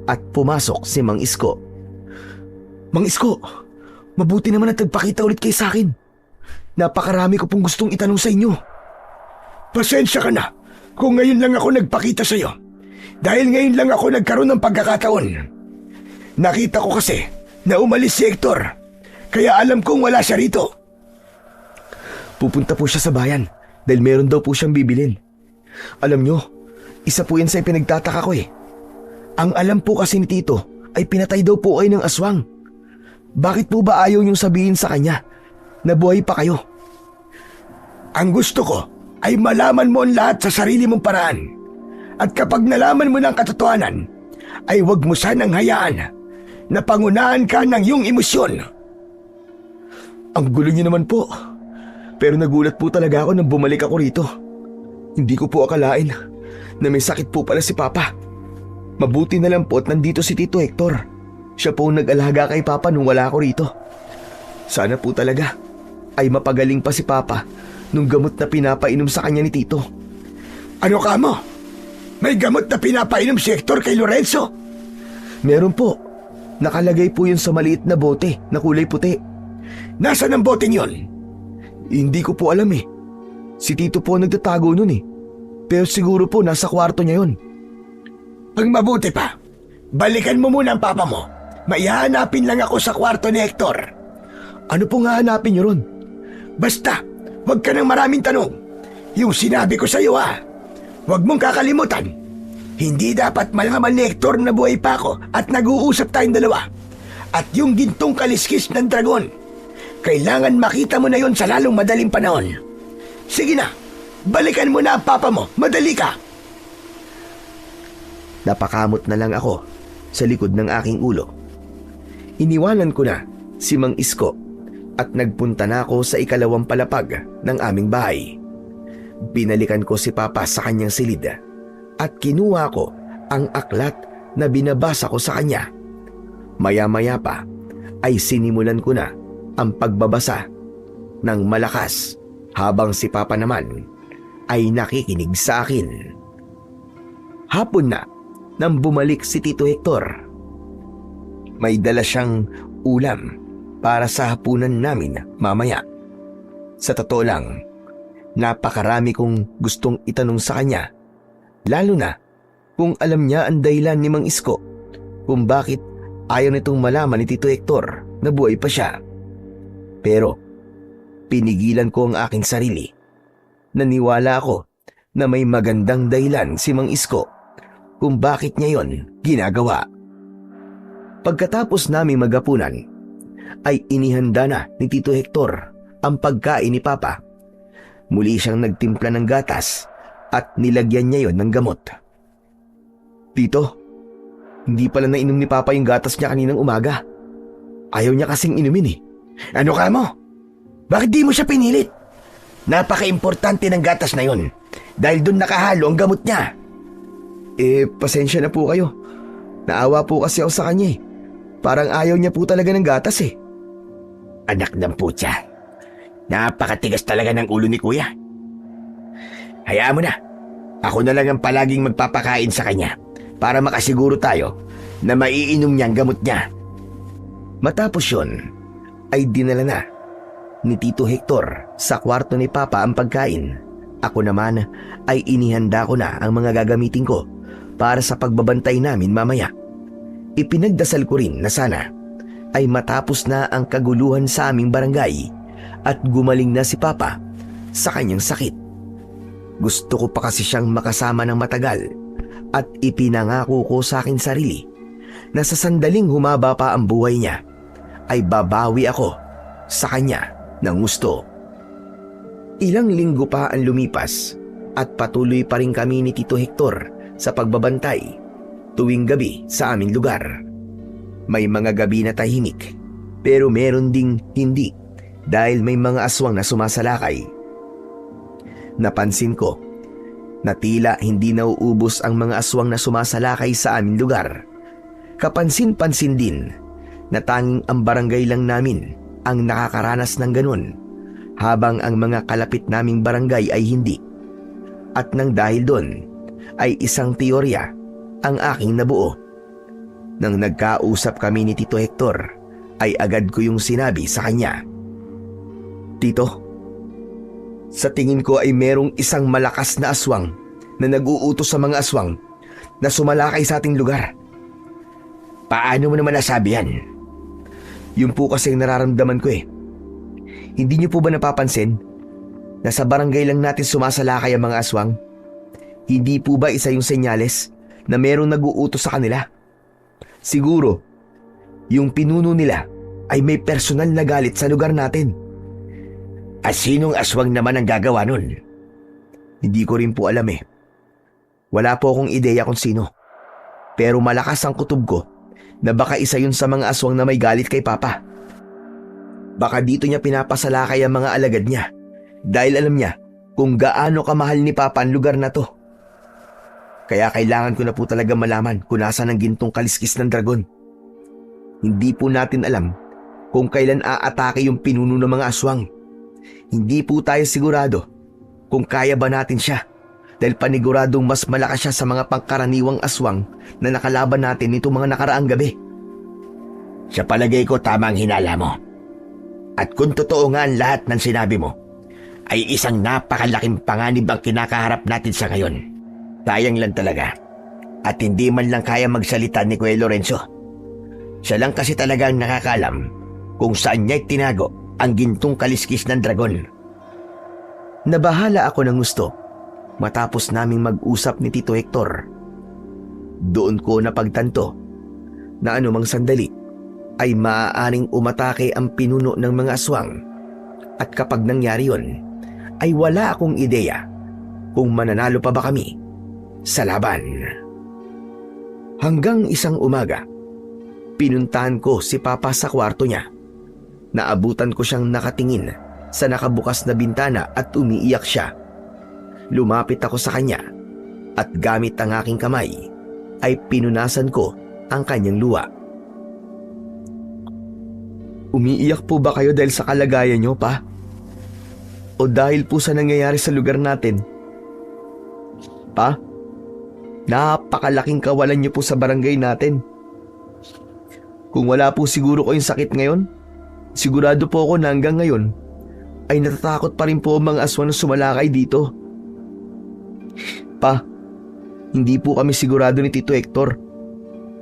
S3: at pumasok si Mang Isko. Mang Isko, mabuti naman at nagpakita ulit kayo sa akin. Napakarami ko pong gustong itanong sa inyo.
S2: Pasensya ka na kung ngayon lang ako nagpakita sa iyo. Dahil ngayon lang ako nagkaroon ng pagkakataon. Nakita ko kasi na umalis si Hector. Kaya alam kong wala siya rito.
S3: Pupunta po siya sa bayan dahil meron daw po siyang bibilin. Alam nyo, isa po yan sa pinagtataka ko Ang alam po kasi ni Tito ay pinatay daw po kayo ng aswang. Bakit po ba ayaw niyong sabihin sa kanya na buhay pa kayo?
S2: Ang gusto ko ay malaman mo ang lahat sa sarili mong paraan. At kapag nalaman mo ng katotohanan, ay huwag mo sanang hayaan na pangunahan ka ng iyong emosyon.
S3: Ang gulo niyo naman po. Pero nagulat po talaga ako nang bumalik ako rito. Hindi ko po akalain na may sakit po pala si Papa. Mabuti na lang po at nandito si Tito Hector. Siya po ang nag-alaga kay Papa nung wala ako rito. Sana po talaga ay mapagaling pa si Papa nung gamot na pinapainom sa kanya ni Tito.
S2: Ano ka mo? May gamot na pinapainom si Hector kay Lorenzo?
S3: Meron po. Nakalagay po yun sa maliit na bote na kulay puti.
S2: Nasaan ang bote niyon?
S3: Hindi ko po alam Si Tito po nagtatago nun Pero siguro po nasa kwarto niya yun.
S2: Ang mabuti pa, balikan mo muna ang papa mo. May hahanapin lang ako sa kwarto ni Hector.
S3: Ano po nga hanapin niyo ron?
S2: Basta, huwag ka ng maraming tanong. Yung sinabi ko sa iyo huwag mong kakalimutan. Hindi dapat malaman ni Hector na buhay pa ako at nag-uusap tayong dalawa. At yung gintong kaliskis ng dragon. Kailangan makita mo na yon sa lalong madaling panahon. Sige na, balikan mo na ang papa mo. Madali ka.
S3: Napakamot na lang ako sa likod ng aking ulo. Iniwanan ko na si Mang Isko at nagpunta na ako sa ikalawang palapag ng aming bahay. Binalikan ko si Papa sa kanyang silid at kinuha ko ang aklat na binabasa ko sa kanya. Maya-maya pa ay sinimulan ko na ang pagbabasa ng malakas habang si Papa naman ay nakikinig sa akin. Hapon na nang bumalik si Tito Hector. May dala siyang ulam para sa hapunan namin mamaya. Sa totoo lang, napakarami kong gustong itanong sa kanya, lalo na kung alam niya ang dahilan ni Mang Isko kung bakit ayaw nitong malaman ni Tito Hector na buhay pa siya. Pero pinigilan ko ang aking sarili. Naniwala ako na may magandang dahilan si Mang Isko kung bakit niya yon ginagawa. Pagkatapos naming maghapunan, ay inihanda na ni Tito Hector ang pagkain ni Papa. Muli siyang nagtimpla ng gatas at nilagyan niya yon ng gamot. Tito, hindi pala nainom ni Papa yung gatas niya kaninang umaga. Ayaw niya kasing inumin eh.
S2: Ano ka mo? Bakit di mo siya pinilit? Napaka-importante ng gatas na yon dahil doon nakahalo ang gamot niya.
S3: Pasensya na po kayo. Naawa po kasi ako sa kanya eh. Parang ayaw niya po talaga ng gatas eh.
S2: Anak ng putya. Napakatigas talaga ng ulo ni Kuya. Hayaan mo na. Ako na lang ang palaging magpapakain sa kanya para makasiguro tayo na maiinom niya ang gamot niya.
S3: Matapos yun, ay dinala na ni Tito Hector sa kwarto ni Papa ang pagkain. Ako naman ay inihanda ko na ang mga gagamitin ko para sa pagbabantay namin mamaya. Ipinagdasal ko rin na sana ay matapos na ang kaguluhan sa aming barangay at gumaling na si Papa sa kanyang sakit. Gusto ko pa kasi siyang makasama ng matagal at ipinangako ko sa aking sarili na sa sandaling humaba pa ang buhay niya ay babawi ako sa kanya ng gusto. Ilang linggo pa ang lumipas at patuloy pa rin kami ni Tito Hector sa pagbabantay tuwing gabi sa aming lugar. May mga gabi na tahimik pero meron ding hindi dahil may mga aswang na sumasalakay. Napansin ko na tila hindi nauubos ang mga aswang na sumasalakay sa aming lugar. Kapansin-pansin din na tanging ang barangay lang namin ang nakakaranas ng ganun habang ang mga kalapit naming barangay ay hindi. At nang dahil doon ay isang teorya ang aking nabuo. Nang nagkausap kami ni Tito Hector ay agad ko yung sinabi sa kanya. Tito, sa tingin ko ay merong isang malakas na aswang na nag-uutos sa mga aswang na sumalakay sa ating lugar.
S2: Paano mo naman nasabi yan?
S3: Yun po kasi ang nararamdaman ko eh. Hindi niyo po ba napapansin na sa barangay lang natin sumasalakay ang mga aswang? Hindi po ba isa yung senyales na merong nag-uutos sa kanila? Siguro, yung pinuno nila ay may personal na galit sa lugar natin.
S2: At sinong aswang naman ang gagawa nun?
S3: Hindi ko rin po alam eh. Wala po akong ideya kung sino. Pero malakas ang kutob ko na baka isa yun sa mga aswang na may galit kay Papa. Baka dito niya pinapasalakay ang mga alagad niya dahil alam niya kung gaano kamahal ni Papa ang lugar na to. Kaya kailangan ko na po talaga malaman kung nasaan ang gintong kaliskis ng dragon. Hindi po natin alam kung kailan aatake yung pinuno ng mga aswang. Hindi po tayo sigurado kung kaya ba natin siya dahil paniguradong mas malakas siya sa mga pangkaraniwang aswang na nakalaban natin nito mga nakaraang gabi.
S2: Sa palagay ko tama ang hinala mo. At kung totoo nga ang lahat ng sinabi mo, ay isang napakalaking panganib ang kinakaharap natin sa ngayon. Sayang lang talaga. At hindi man lang kaya magsalita ni Kuya Lorenzo. Siya lang kasi talaga ang nakakalam kung saan niya tinago ang gintong kaliskis ng dragon.
S3: Nabahala ako ng gusto matapos naming mag-usap ni Tito Hector. Doon ko napagtanto na anumang sandali
S1: ay maaaring umatake ang pinuno ng mga aswang. At kapag nangyari yun, ay wala akong ideya kung mananalo pa ba kami sa laban. Hanggang isang umaga, pinuntahan ko si Papa sa kwarto niya. Naabutan ko siyang nakatingin sa nakabukas na bintana at umiiyak siya. Lumapit ako sa kanya at gamit ang aking kamay ay pinunasan ko ang kanyang luha.
S3: Umiiyak po ba kayo dahil sa kalagayan niyo, Pa? O dahil po sa nangyayari sa lugar natin? Pa, napakalaking kawalan niyo po sa barangay natin. Kung wala po siguro kayong sakit ngayon, sigurado po ako na hanggang ngayon ay natatakot pa rin po ang mga aswang na sumalakay dito. Pa, hindi po kami sigurado ni Tito Hector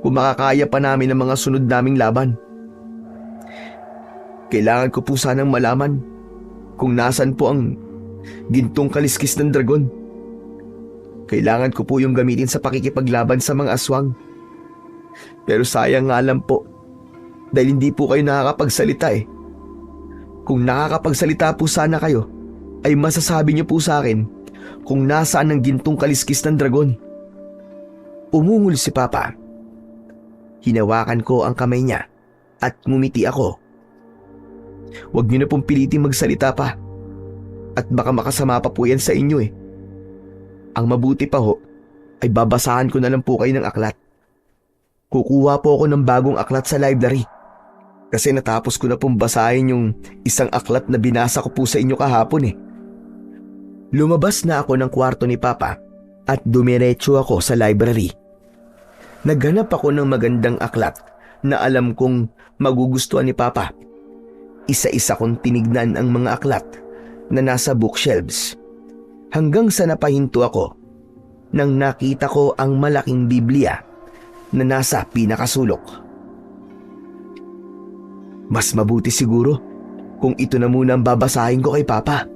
S3: kung makakaya pa namin ang mga sunod naming laban. Kailangan ko po sanang malaman kung nasan po ang gintong kaliskis ng dragon. Kailangan ko po yung gamitin sa pakikipaglaban sa mga aswang. Pero sayang nga lang po dahil hindi po kayo nakakapagsalita eh. Kung nakakapagsalita po sana kayo, ay masasabi niyo po sa akin kung nasaan ang gintong kaliskis ng dragon.
S1: Umungol si Papa. Hinawakan ko ang kamay niya at ngumiti ako.
S3: Huwag niyo na pong piliting magsalita, Pa. At baka makasama pa po yan sa inyo eh. Ang mabuti pa ho, ay babasahan ko na lang po kayo ng aklat. Kukuha po ako ng bagong aklat sa library. Kasi natapos ko na pong basahin yung isang aklat na binasa ko po sa inyo kahapon eh.
S1: Lumabas na ako ng kwarto ni Papa at dumiretso ako sa library. Naghanap ako ng magandang aklat na alam kong magugustuhan ni Papa. Isa-isa kong tinignan ang mga aklat na nasa bookshelves hanggang sa napahinto ako nang nakita ko ang malaking Biblia na nasa pinakasulok. Mas mabuti siguro kung ito na muna ang babasahin ko kay Papa.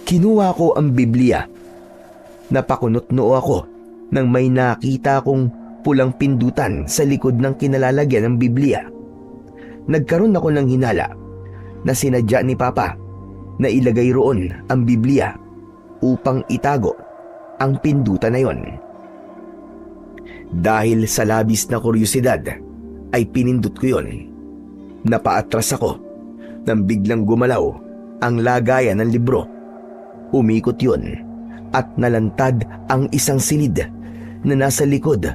S1: Kinuha ko ang Biblia. Napakunot-noo ako nang may nakita kong pulang pindutan sa likod ng kinalalagyan ng Biblia. Nagkaroon ako ng hinala na sinadya ni Papa na ilagay roon ang Biblia upang itago ang pindutan na yon. Dahil sa labis na kuryosidad ay pinindot ko yon. Napaatras ako nang biglang gumalaw ang lagayan ng libro. Umikot yon at nalantad ang isang silid na nasa likod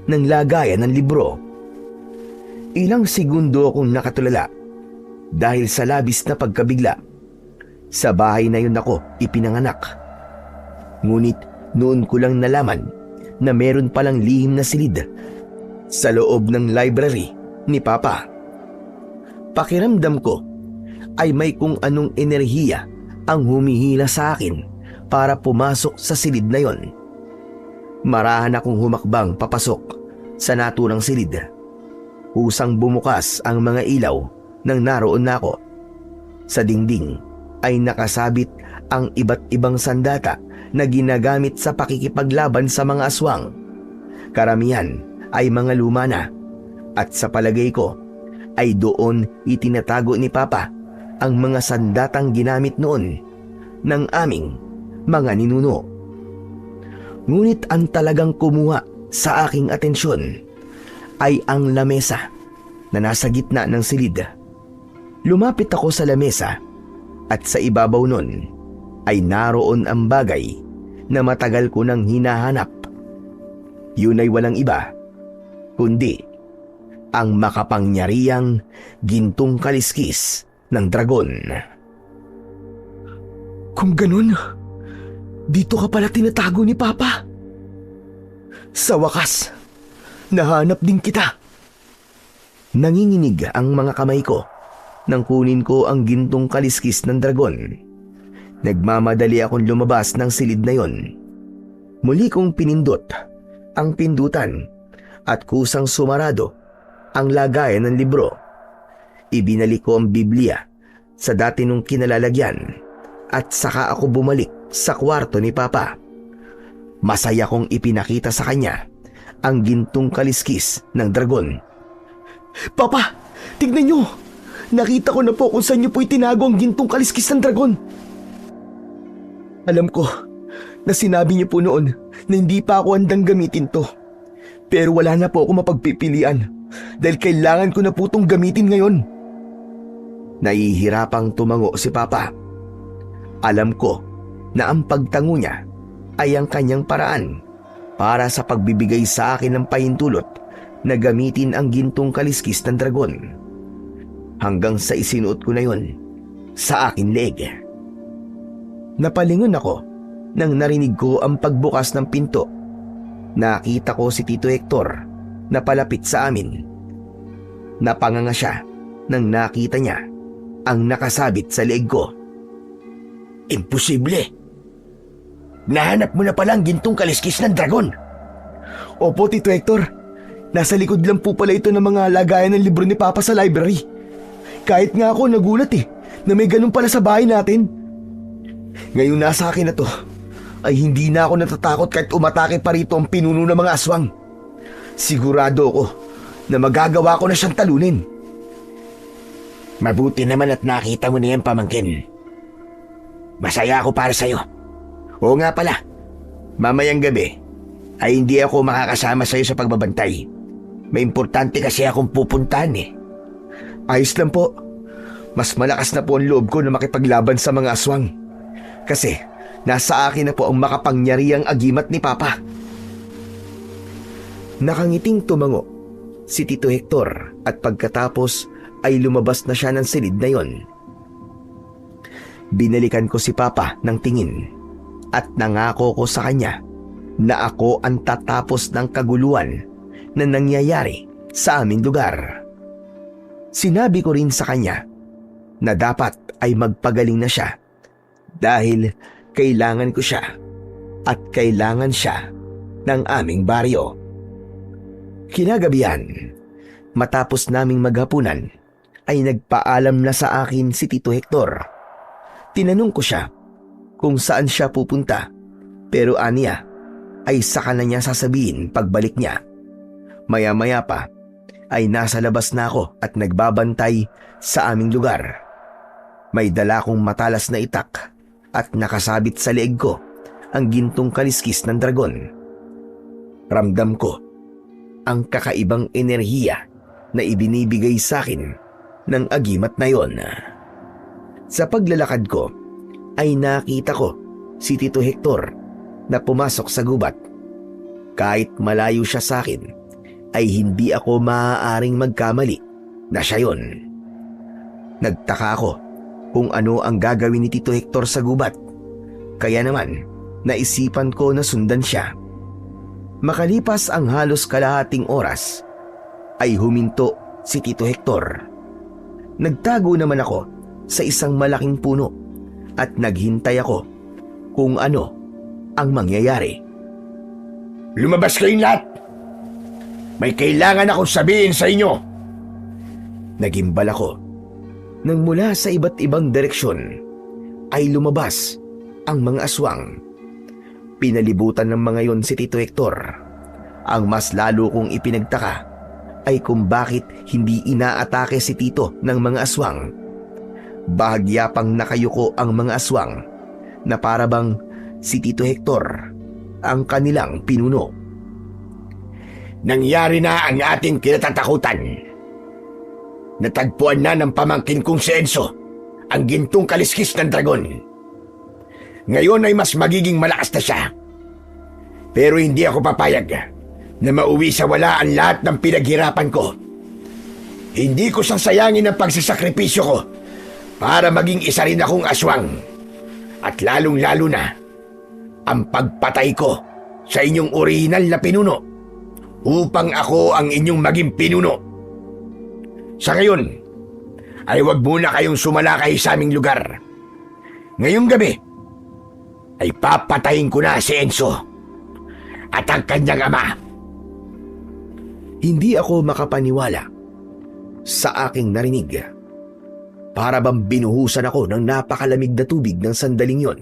S1: ng lagayan ng libro. Ilang segundo akong nakatulala dahil sa labis na pagkabigla. Sa bahay na yun ako ipinanganak. Ngunit noon ko lang nalaman na meron palang lihim na silid sa loob ng library ni Papa. Pakiramdam ko ay may kung anong enerhiya ang humihila sa akin para pumasok sa silid na yon. Marahan akong humakbang papasok sa naturang silid. Husang bumukas ang mga ilaw nang naroon na ako. Sa dingding ay nakasabit ang iba't ibang sandata na ginagamit sa pakikipaglaban sa mga aswang. Karamihan ay mga luma na at sa palagay ko ay doon itinatago ni Papa ang mga sandatang ginamit noon ng aming mga ninuno. Ngunit ang talagang kumuha sa aking atensyon ay ang lamesa na nasa gitna ng silid. Lumapit ako sa lamesa at sa ibabaw nun ay naroon ang bagay na matagal ko nang hinahanap. Yun ay walang iba kundi ang makapangyarihang gintong kaliskis ng dragon.
S3: Kung ganun, dito ka pala tinatago ni Papa. Sa wakas, nahanap din kita.
S1: Nanginginig ang mga kamay ko nang kunin ko ang gintong kaliskis ng dragon. Nagmamadali akong lumabas ng silid na yon. Muli kong pinindot ang pindutan at kusang sumarado ang lagayan ng libro. Ibinalik ko ang Biblia sa dati nung kinalalagyan at saka ako bumalik sa kwarto ni Papa. Masaya kong ipinakita sa kanya ang gintong kaliskis ng dragon.
S3: Papa, tignan nyo! Nakita ko na po kung saan nyo po itinago ang gintong kaliskis ng dragon. Alam ko na sinabi niyo po noon na hindi pa ako handang gamitin to. Pero wala na po ako mapagpipilian dahil kailangan ko na po itong gamitin ngayon. Nahihirapang tumango si Papa. Alam ko na ang pagtango niya ay ang kanyang paraan para sa pagbibigay sa akin ng pahintulot na gamitin ang gintong kaliskis ng dragon. Hanggang sa isinuot ko na yon sa aking leeg. Napalingon ako nang narinig ko ang pagbukas ng pinto. Nakita ko si Tito Hector na palapit sa amin. Napanganga siya nang nakita niya ang nakasabit sa leeg ko.
S4: Imposible! Nahanap mo na pala ang gintong kaliskis ng dragon.
S3: Opo, Tito Hector. Nasa likod lang po pala ito ng mga lagayan ng libro ni Papa sa library. Kahit nga ako nagulat na may ganun pala sa bahay natin. Ngayon nasa akin na to, ay hindi na ako natatakot kahit umatake pa rito ang pinuno ng mga aswang. Sigurado ako na magagawa ko na siyang talunin.
S4: Mabuti naman at nakita mo na yan, pamangkin. Masaya ako para sa'yo. Oo nga pala, mamayang gabi ay hindi ako makakasama sa'yo sa pagbabantay. May importante kasi akong pupuntahan
S3: Ayos lang po. Mas malakas na po ang loob ko na makipaglaban sa mga aswang. Kasi nasa akin na po ang makapangyarihang agimat ni Papa. Nakangiting tumango si Tito Hector at pagkatapos ay lumabas na siya ng silid na yon. Binalikan ko si Papa ng tingin at nangako ko sa kanya na ako ang tatapos ng kaguluhan na nangyayari sa aming lugar. Sinabi ko rin sa kanya na dapat ay magpagaling na siya dahil kailangan ko siya at kailangan siya ng aming baryo. Kinagabihan, matapos naming maghapunan, ay nagpaalam na sa akin si Tito Hector. Tinanong ko siya kung saan siya pupunta, pero aniya ay saka na niya sasabihin pagbalik niya. Maya-maya pa ay nasa labas na ako at nagbabantay sa aming lugar. May dala kong matalas na itak at nakasabit sa leeg ko ang gintong kaliskis ng dragon. Ramdam ko ang kakaibang enerhiya na ibinibigay sa akin ng agimat na yon. Sa paglalakad ko ay nakita ko si Tito Hector na pumasok sa gubat. Kahit malayo siya sa akin, ay hindi ako maaaring magkamali na siya yon. Nagtaka ako kung ano ang gagawin ni Tito Hector sa gubat. Kaya naman, naisipan ko na sundan siya. Makalipas ang halos kalahating oras, ay huminto si Tito Hector. Nagtago naman ako sa isang malaking puno at naghintay ako kung ano ang mangyayari.
S4: Lumabas kayong lahat! May kailangan akong sabihin sa inyo.
S3: Nagimbal ako nang mula sa iba't ibang direksyon ay lumabas ang mga aswang. Pinalibutan ng mga yon si Tito Hector. Ang mas lalo kong ipinagtaka ay kung bakit hindi inaatake si Tito ng mga aswang. Bahagya pang nakayuko ang mga aswang na para bang si Tito Hector ang kanilang pinuno.
S4: Nangyari na ang ating kinatatakutan. Natagpuan na ng pamangkin kong si Enzo ang gintong kaliskis ng dragon. Ngayon ay mas magiging malakas na siya. Pero hindi ako papayag na mauwi sa wala ang lahat ng pinaghirapan ko. Hindi ko sasayangin ang pagsasakripisyo ko para maging isa rin akong aswang. At lalong-lalo na ang pagpatay ko sa inyong orihinal na pinuno upang ako ang inyong maging pinuno. Sa ngayon, ay huwag muna kayong sumalakay sa aming lugar. Ngayong gabi, ay papatayin ko na si Enzo at ang kanyang ama.
S3: Hindi ako makapaniwala sa aking narinig. Para bang binuhusan ako ng napakalamig na tubig ng sandaling yon.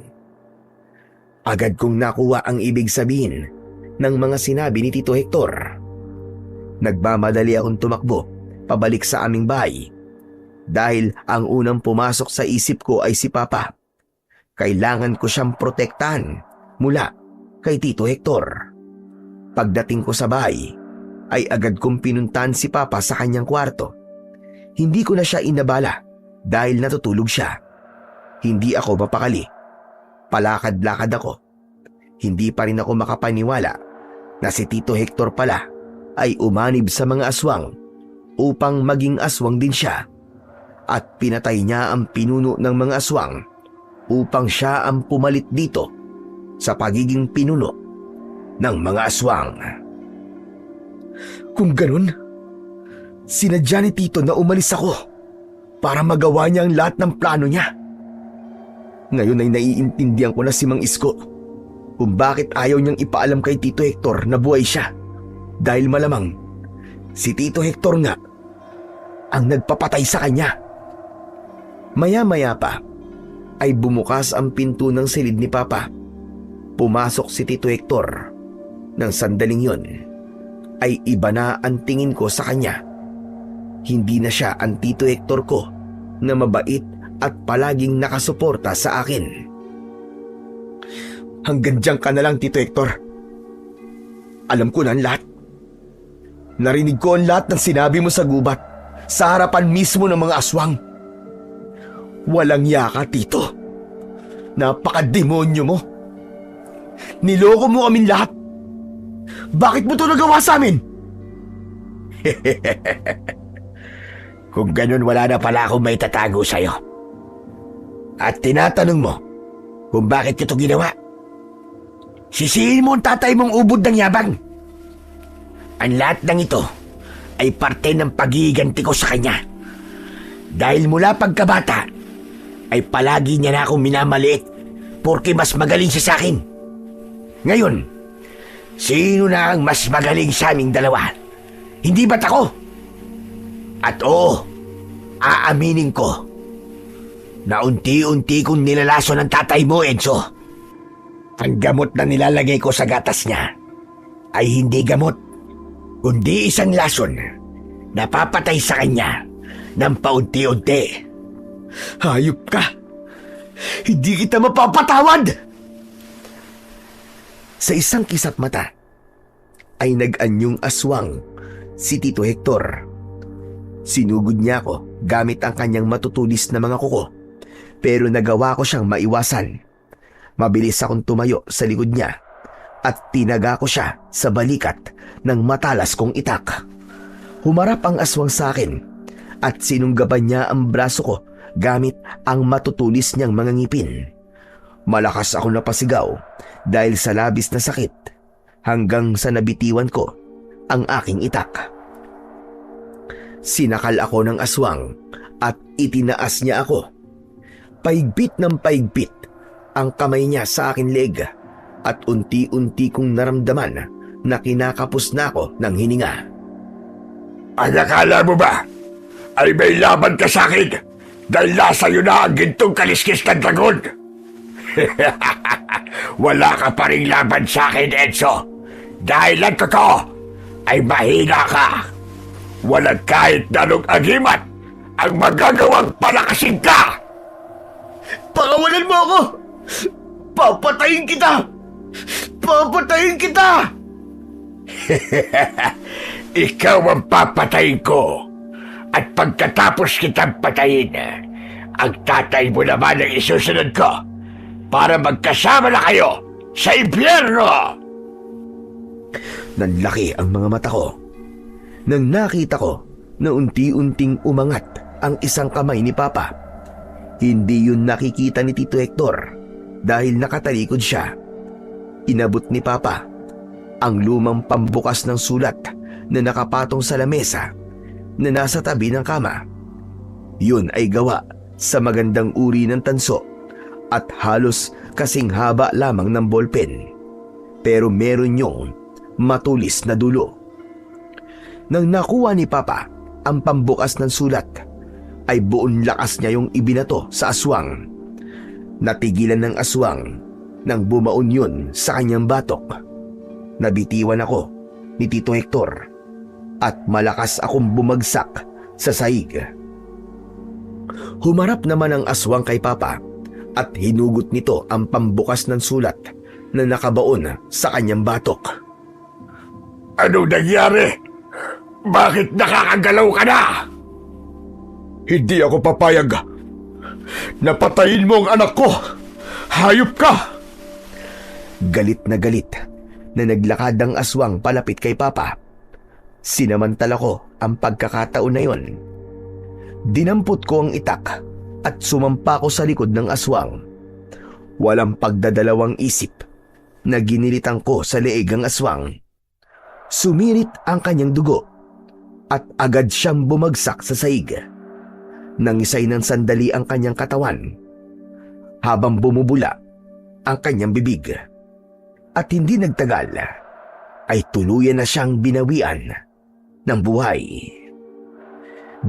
S3: Agad kong nakuha ang ibig sabihin ng mga sinabi ni Tito Hector. Nagmamadali akong tumakbo
S1: pabalik sa aming bahay dahil ang unang pumasok sa isip ko ay si Papa. Kailangan ko siyang protektahan mula kay Tito Hector. Pagdating ko sa bahay ay agad kong pinuntahan si Papa sa kanyang kwarto. Hindi ko na siya inabala dahil natutulog siya. Hindi ako mapakali. Palakad-lakad ako. Hindi pa rin ako makapaniwala na si Tito Hector pala ay umanib sa mga aswang upang maging aswang din siya. At pinatay niya ang pinuno ng mga aswang upang siya ang pumalit dito sa pagiging pinuno ng mga aswang.
S2: Kung ganun, sinadya ni Tito na umalis ako para magawa niya ang lahat ng plano niya. Ngayon ay naiintindihan ko na si Mang Isko kung bakit ayaw niyang ipaalam kay Tito Hector na buhay siya. Dahil malamang si Tito Hector nga ang nagpapatay sa kanya.
S1: Maya-maya pa ay bumukas ang pinto ng silid ni Papa. Pumasok si Tito Hector. Nang sandaling yon ay iba na ang tingin ko sa kanya. Hindi na siya ang Tito Hector ko na mabait at palaging nakasuporta sa akin.
S2: Hanggang diyan ka na lang, Tito Hector. Alam ko na ang lahat. Narinig ko ang lahat ng sinabi mo sa gubat sa harapan mismo ng mga aswang. Walang yaka, Tito. Napakademonyo mo. Niloko mo kaming lahat. Bakit mo ito nagawa sa amin?
S4: Kung ganun, wala na pala akong may tatago sa'yo. At tinatanong mo kung bakit ito ginawa. Sisihin mo ang tatay mong ubod ng yabang. Ang lahat ng ito ay parte ng pagiganti ko sa kanya. Dahil mula pagkabata, ay palagi niya na akong minamaliit porque mas magaling siya sa akin. Ngayon, sino na ang mas magaling sa aming dalawa? Hindi ba't ako? At oo, aaminin ko na unti-unti kong nilalaso ng tatay mo, Enzo. Ang gamot na nilalagay ko sa gatas niya ay hindi gamot, kundi isang lason na papatay sa kanya ng paunti-unti.
S2: Hayop ka! Hindi kita mapapatawad!
S1: Sa isang kisap mata ay nag-anyong aswang si Tito Hector. Sinugod niya ako gamit ang kanyang matutulis na mga kuko, pero nagawa ko siyang maiwasan. Mabilis akong tumayo sa likod niya at tinaga ko siya sa balikat ng matalas kong itak. Humarap ang aswang sa akin at sinunggaban niya ang braso ko gamit ang matutulis niyang mga ngipin. Malakas ako napasigaw dahil sa labis na sakit hanggang sa nabitiwan ko ang aking itak. Sinakal ako ng aswang at itinaas niya ako. Paigpit ng paigpit ang kamay niya sa aking leg at unti-unti kong naramdaman na kinakapos na ako ng hininga.
S4: Ang akala mo ba ay may laban ka sa akin dahil nasa iyo na ang gintong kaliskis ng dragon? Wala ka pa rin laban sa akin, Enzo. Dahil ang totoo ay mahina ka. Walang kahit nanong agimat ang magagawang palakasin ka.
S2: Pakawalan mo ako! Papatayin kita! Papatayin kita!
S4: Ikaw ang papatayin ko. At pagkatapos kitang patayin, ang tatay mo naman ang isusunod ko para magkasama na kayo sa impyerno!
S1: Nanlaki ang mga mata ko nang nakita ko na unti-unting umangat ang isang kamay ni Papa. Hindi yun nakikita ni Tito Hector dahil nakatalikod siya. Inabot ni Papa ang lumang pambukas ng sulat na nakapatong sa lamesa na nasa tabi ng kama. Yun ay gawa sa magandang uri ng tanso at halos kasing haba lamang ng ballpen. Pero meron yung matulis na dulo. Nang nakuha ni Papa ang pambukas ng sulat, ay buong lakas niya yung ibinato sa aswang. Natigilan ng aswang nang bumaon yun sa kanyang batok. Nabitiwan ako ni Tito Hector at malakas akong bumagsak sa sahig. Humarap naman ang aswang kay Papa at hinugot nito ang pambukas ng sulat na nakabaon sa kanyang batok.
S2: Ano nangyari? Bakit nakakagalaw ka na? Hindi ako papayag. Napatayin mo ang anak ko. Hayop ka!
S1: Galit na naglakad ang aswang palapit kay Papa. Sinamantala ko ang pagkakataon na yon. Dinampot ko ang itak at sumampa ko sa likod ng aswang. Walang pagdadalawang isip na ginilitan ko sa leeg ang aswang. Sumirit ang kanyang dugo at agad siyang bumagsak sa sahig. Nangisay ng sandali ang kanyang katawan habang bumubula ang kanyang bibig. At hindi nagtagal ay tuluyan na siyang binawian ng buhay.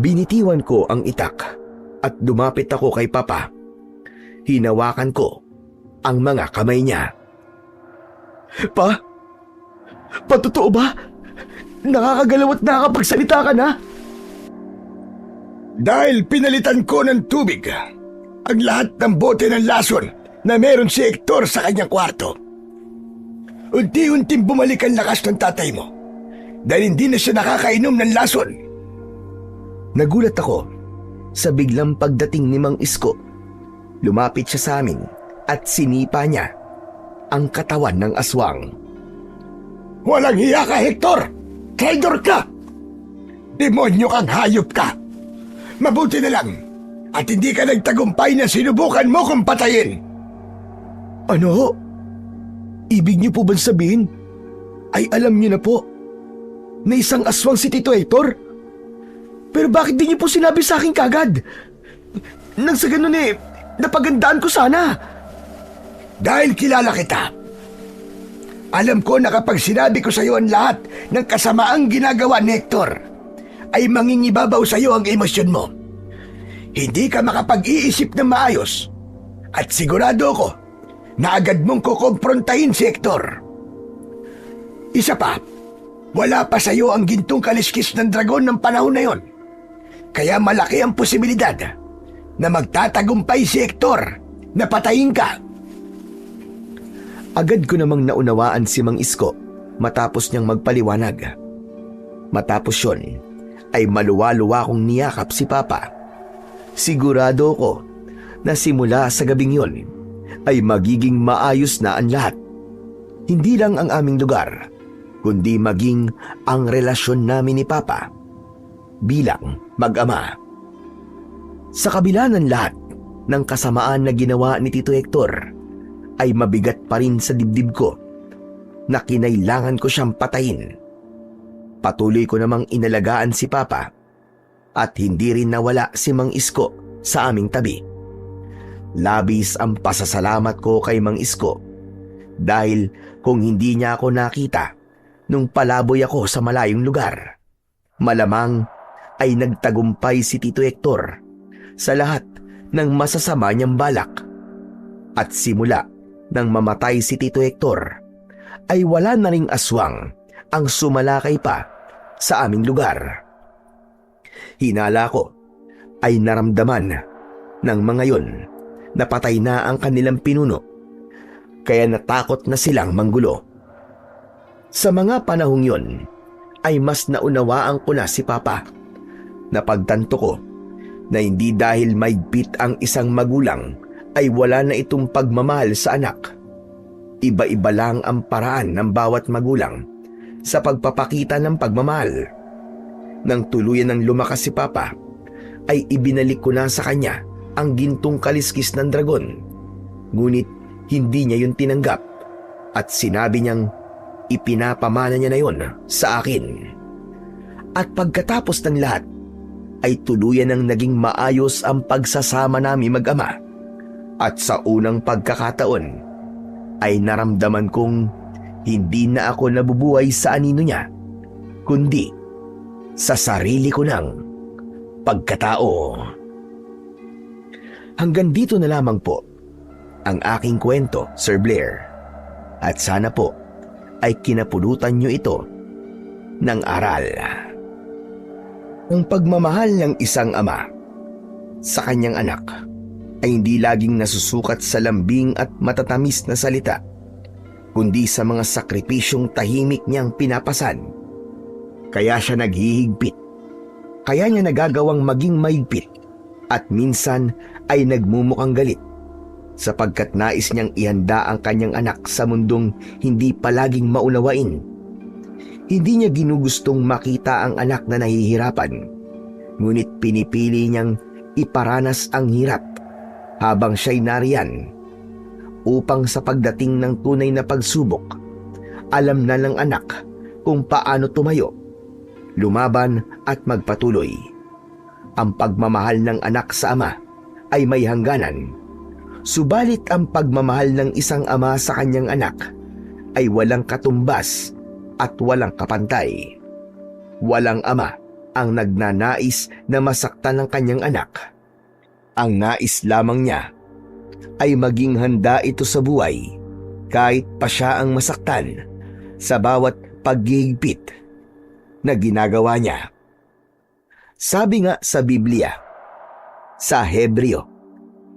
S1: Binitiwan ko ang itak at dumapit ako kay Papa. Hinawakan ko ang mga kamay niya. Pa? Patotoo ba? Nakakagalaw at nakakapagsalita ka na?
S2: Dahil pinalitan ko ng tubig ang lahat ng bote ng lason na meron si Hector sa kanyang kwarto. Unti-unting bumalik ang lakas ng tatay mo dahil hindi na siya nakakainom ng lason.
S1: Nagulat ako sa biglang pagdating ni Mang Isko. Lumapit siya sa amin at sinipa niya ang katawan ng aswang.
S2: Walang hiya ka, Hector! Traidor ka! Demonyo kang hayop ka! Mabuti na lang at hindi ka nagtagumpay na sinubukan mo kong patayin.
S1: Ano? Ibig niyo po bang sabihin ay alam niyo na po na isang aswang si Tito Hector? Pero bakit di niyo po sinabi sa akin kagad? Nang sa ganun napagandaan ko sana.
S2: Dahil kilala kita. Alam ko na kapag sinabi ko sa iyo ang lahat ng kasamaang ginagawa ni Hector, ay mangingibabaw sa iyo ang emosyon mo. Hindi ka makapag-iisip ng maayos at sigurado ko na agad mong kukomprontahin si Hector. Isa pa, wala pa sa iyo ang gintong kaliskis ng dragon ng panahon na yon. Kaya malaki ang posibilidad na magtatagumpay si Hector na patayin ka.
S1: Agad ko namang naunawaan si Mang Isko matapos niyang magpaliwanag. Matapos yon ay maluwa-luwa kong niyakap si Papa. Sigurado ko na simula sa gabing yon ay magiging maayos na ang lahat. Hindi lang ang aming lugar, kundi maging ang relasyon namin ni Papa bilang mag-ama. Sa kabila ng lahat ng kasamaan na ginawa ni Tito Hector, ay mabigat pa rin sa dibdib ko na kinailangan ko siyang patayin. Patuloy ko namang inalagaan si Papa at hindi rin nawala si Mang Isko sa aming tabi. Labis ang pasasalamat ko kay Mang Isko dahil kung hindi niya ako nakita nung palaboy ako sa malayong lugar, malamang ay nagtagumpay si Tito Hector sa lahat ng masasama niyang balak. At simula nang mamatay si Tito Hector, ay wala na ring aswang ang sumalakay pa sa aming lugar. Hinala ko ay naramdaman ng mga yon na patay na ang kanilang pinuno, kaya natakot na silang manggulo. Sa mga panahong yon ay mas naunawaan ko na si Papa. Napagtanto ko na hindi dahil maigpit ang isang magulang ay wala na itong pagmamahal sa anak. Iba-iba lang ang paraan ng bawat magulang sa pagpapakita ng pagmamahal. Nang tuluyan ng lumakas si Papa, ay ibinalik ko na sa kanya ang gintong kaliskis ng dragon. Ngunit hindi niya yun tinanggap at sinabi niyang ipinapamana niya na yun sa akin. At pagkatapos ng lahat, ay tuluyan ng naging maayos ang pagsasama namin mag-ama. At sa unang pagkakataon, ay naramdaman kong hindi na ako nabubuhay sa anino niya, kundi sa sarili ko ng pagkatao. Hanggang dito na lamang po ang aking kwento, Sir Blair. At sana po ay kinapulutan niyo ito ng aral. Ang pagmamahal ng isang ama sa kanyang anak ay hindi laging nasusukat sa lambing at matatamis na salita, kundi sa mga sakripisyong tahimik niyang pinapasan. Kaya siya naghihigpit. Kaya niya nagagawang maging mahigpit at minsan ay nagmumukhang galit sapagkat nais niyang ihanda ang kanyang anak sa mundong hindi palaging maunawain. Hindi niya ginugustong makita ang anak na nahihirapan, ngunit pinipili niyang iparanas ang hirap habang siya'y nariyan upang sa pagdating ng tunay na pagsubok, alam na ng anak kung paano tumayo, lumaban at magpatuloy. Ang pagmamahal ng anak sa ama ay may hangganan, subalit ang pagmamahal ng isang ama sa kanyang anak ay walang katumbas at walang kapantay. Walang ama ang nagnanais na masaktan ng kanyang anak. Ang nais lamang niya ay maging handa ito sa buhay kahit pa siya ang masaktan sa bawat paghihigpit na ginagawa niya. Sabi nga sa Biblia, sa Hebreo,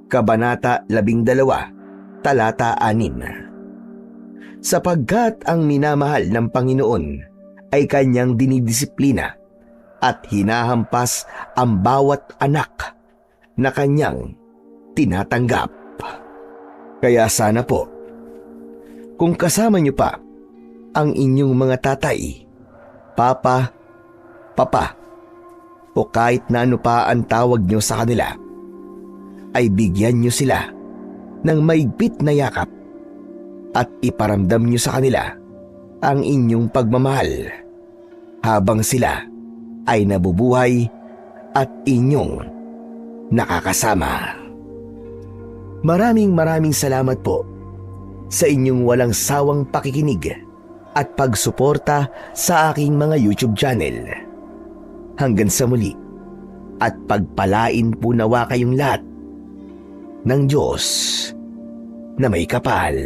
S1: Kabanata 12, Talata 6, sapagkat ang minamahal ng Panginoon ay kanyang dinidisiplina at hinahampas ang bawat anak na kanyang tinatanggap. Kaya sana po, kung kasama niyo pa ang inyong mga tatay, papa, papa, o kahit na ano pa ang tawag niyo sa kanila, ay bigyan niyo sila ng maigpit na yakap at iparamdam niyo sa kanila ang inyong pagmamahal habang sila ay nabubuhay at inyong nakakasama. Maraming salamat po sa inyong walang sawang pakikinig at pagsuporta sa aking mga YouTube channel. Hanggang sa muli, at pagpalain po nawa kayong lahat ng Diyos na may kapal.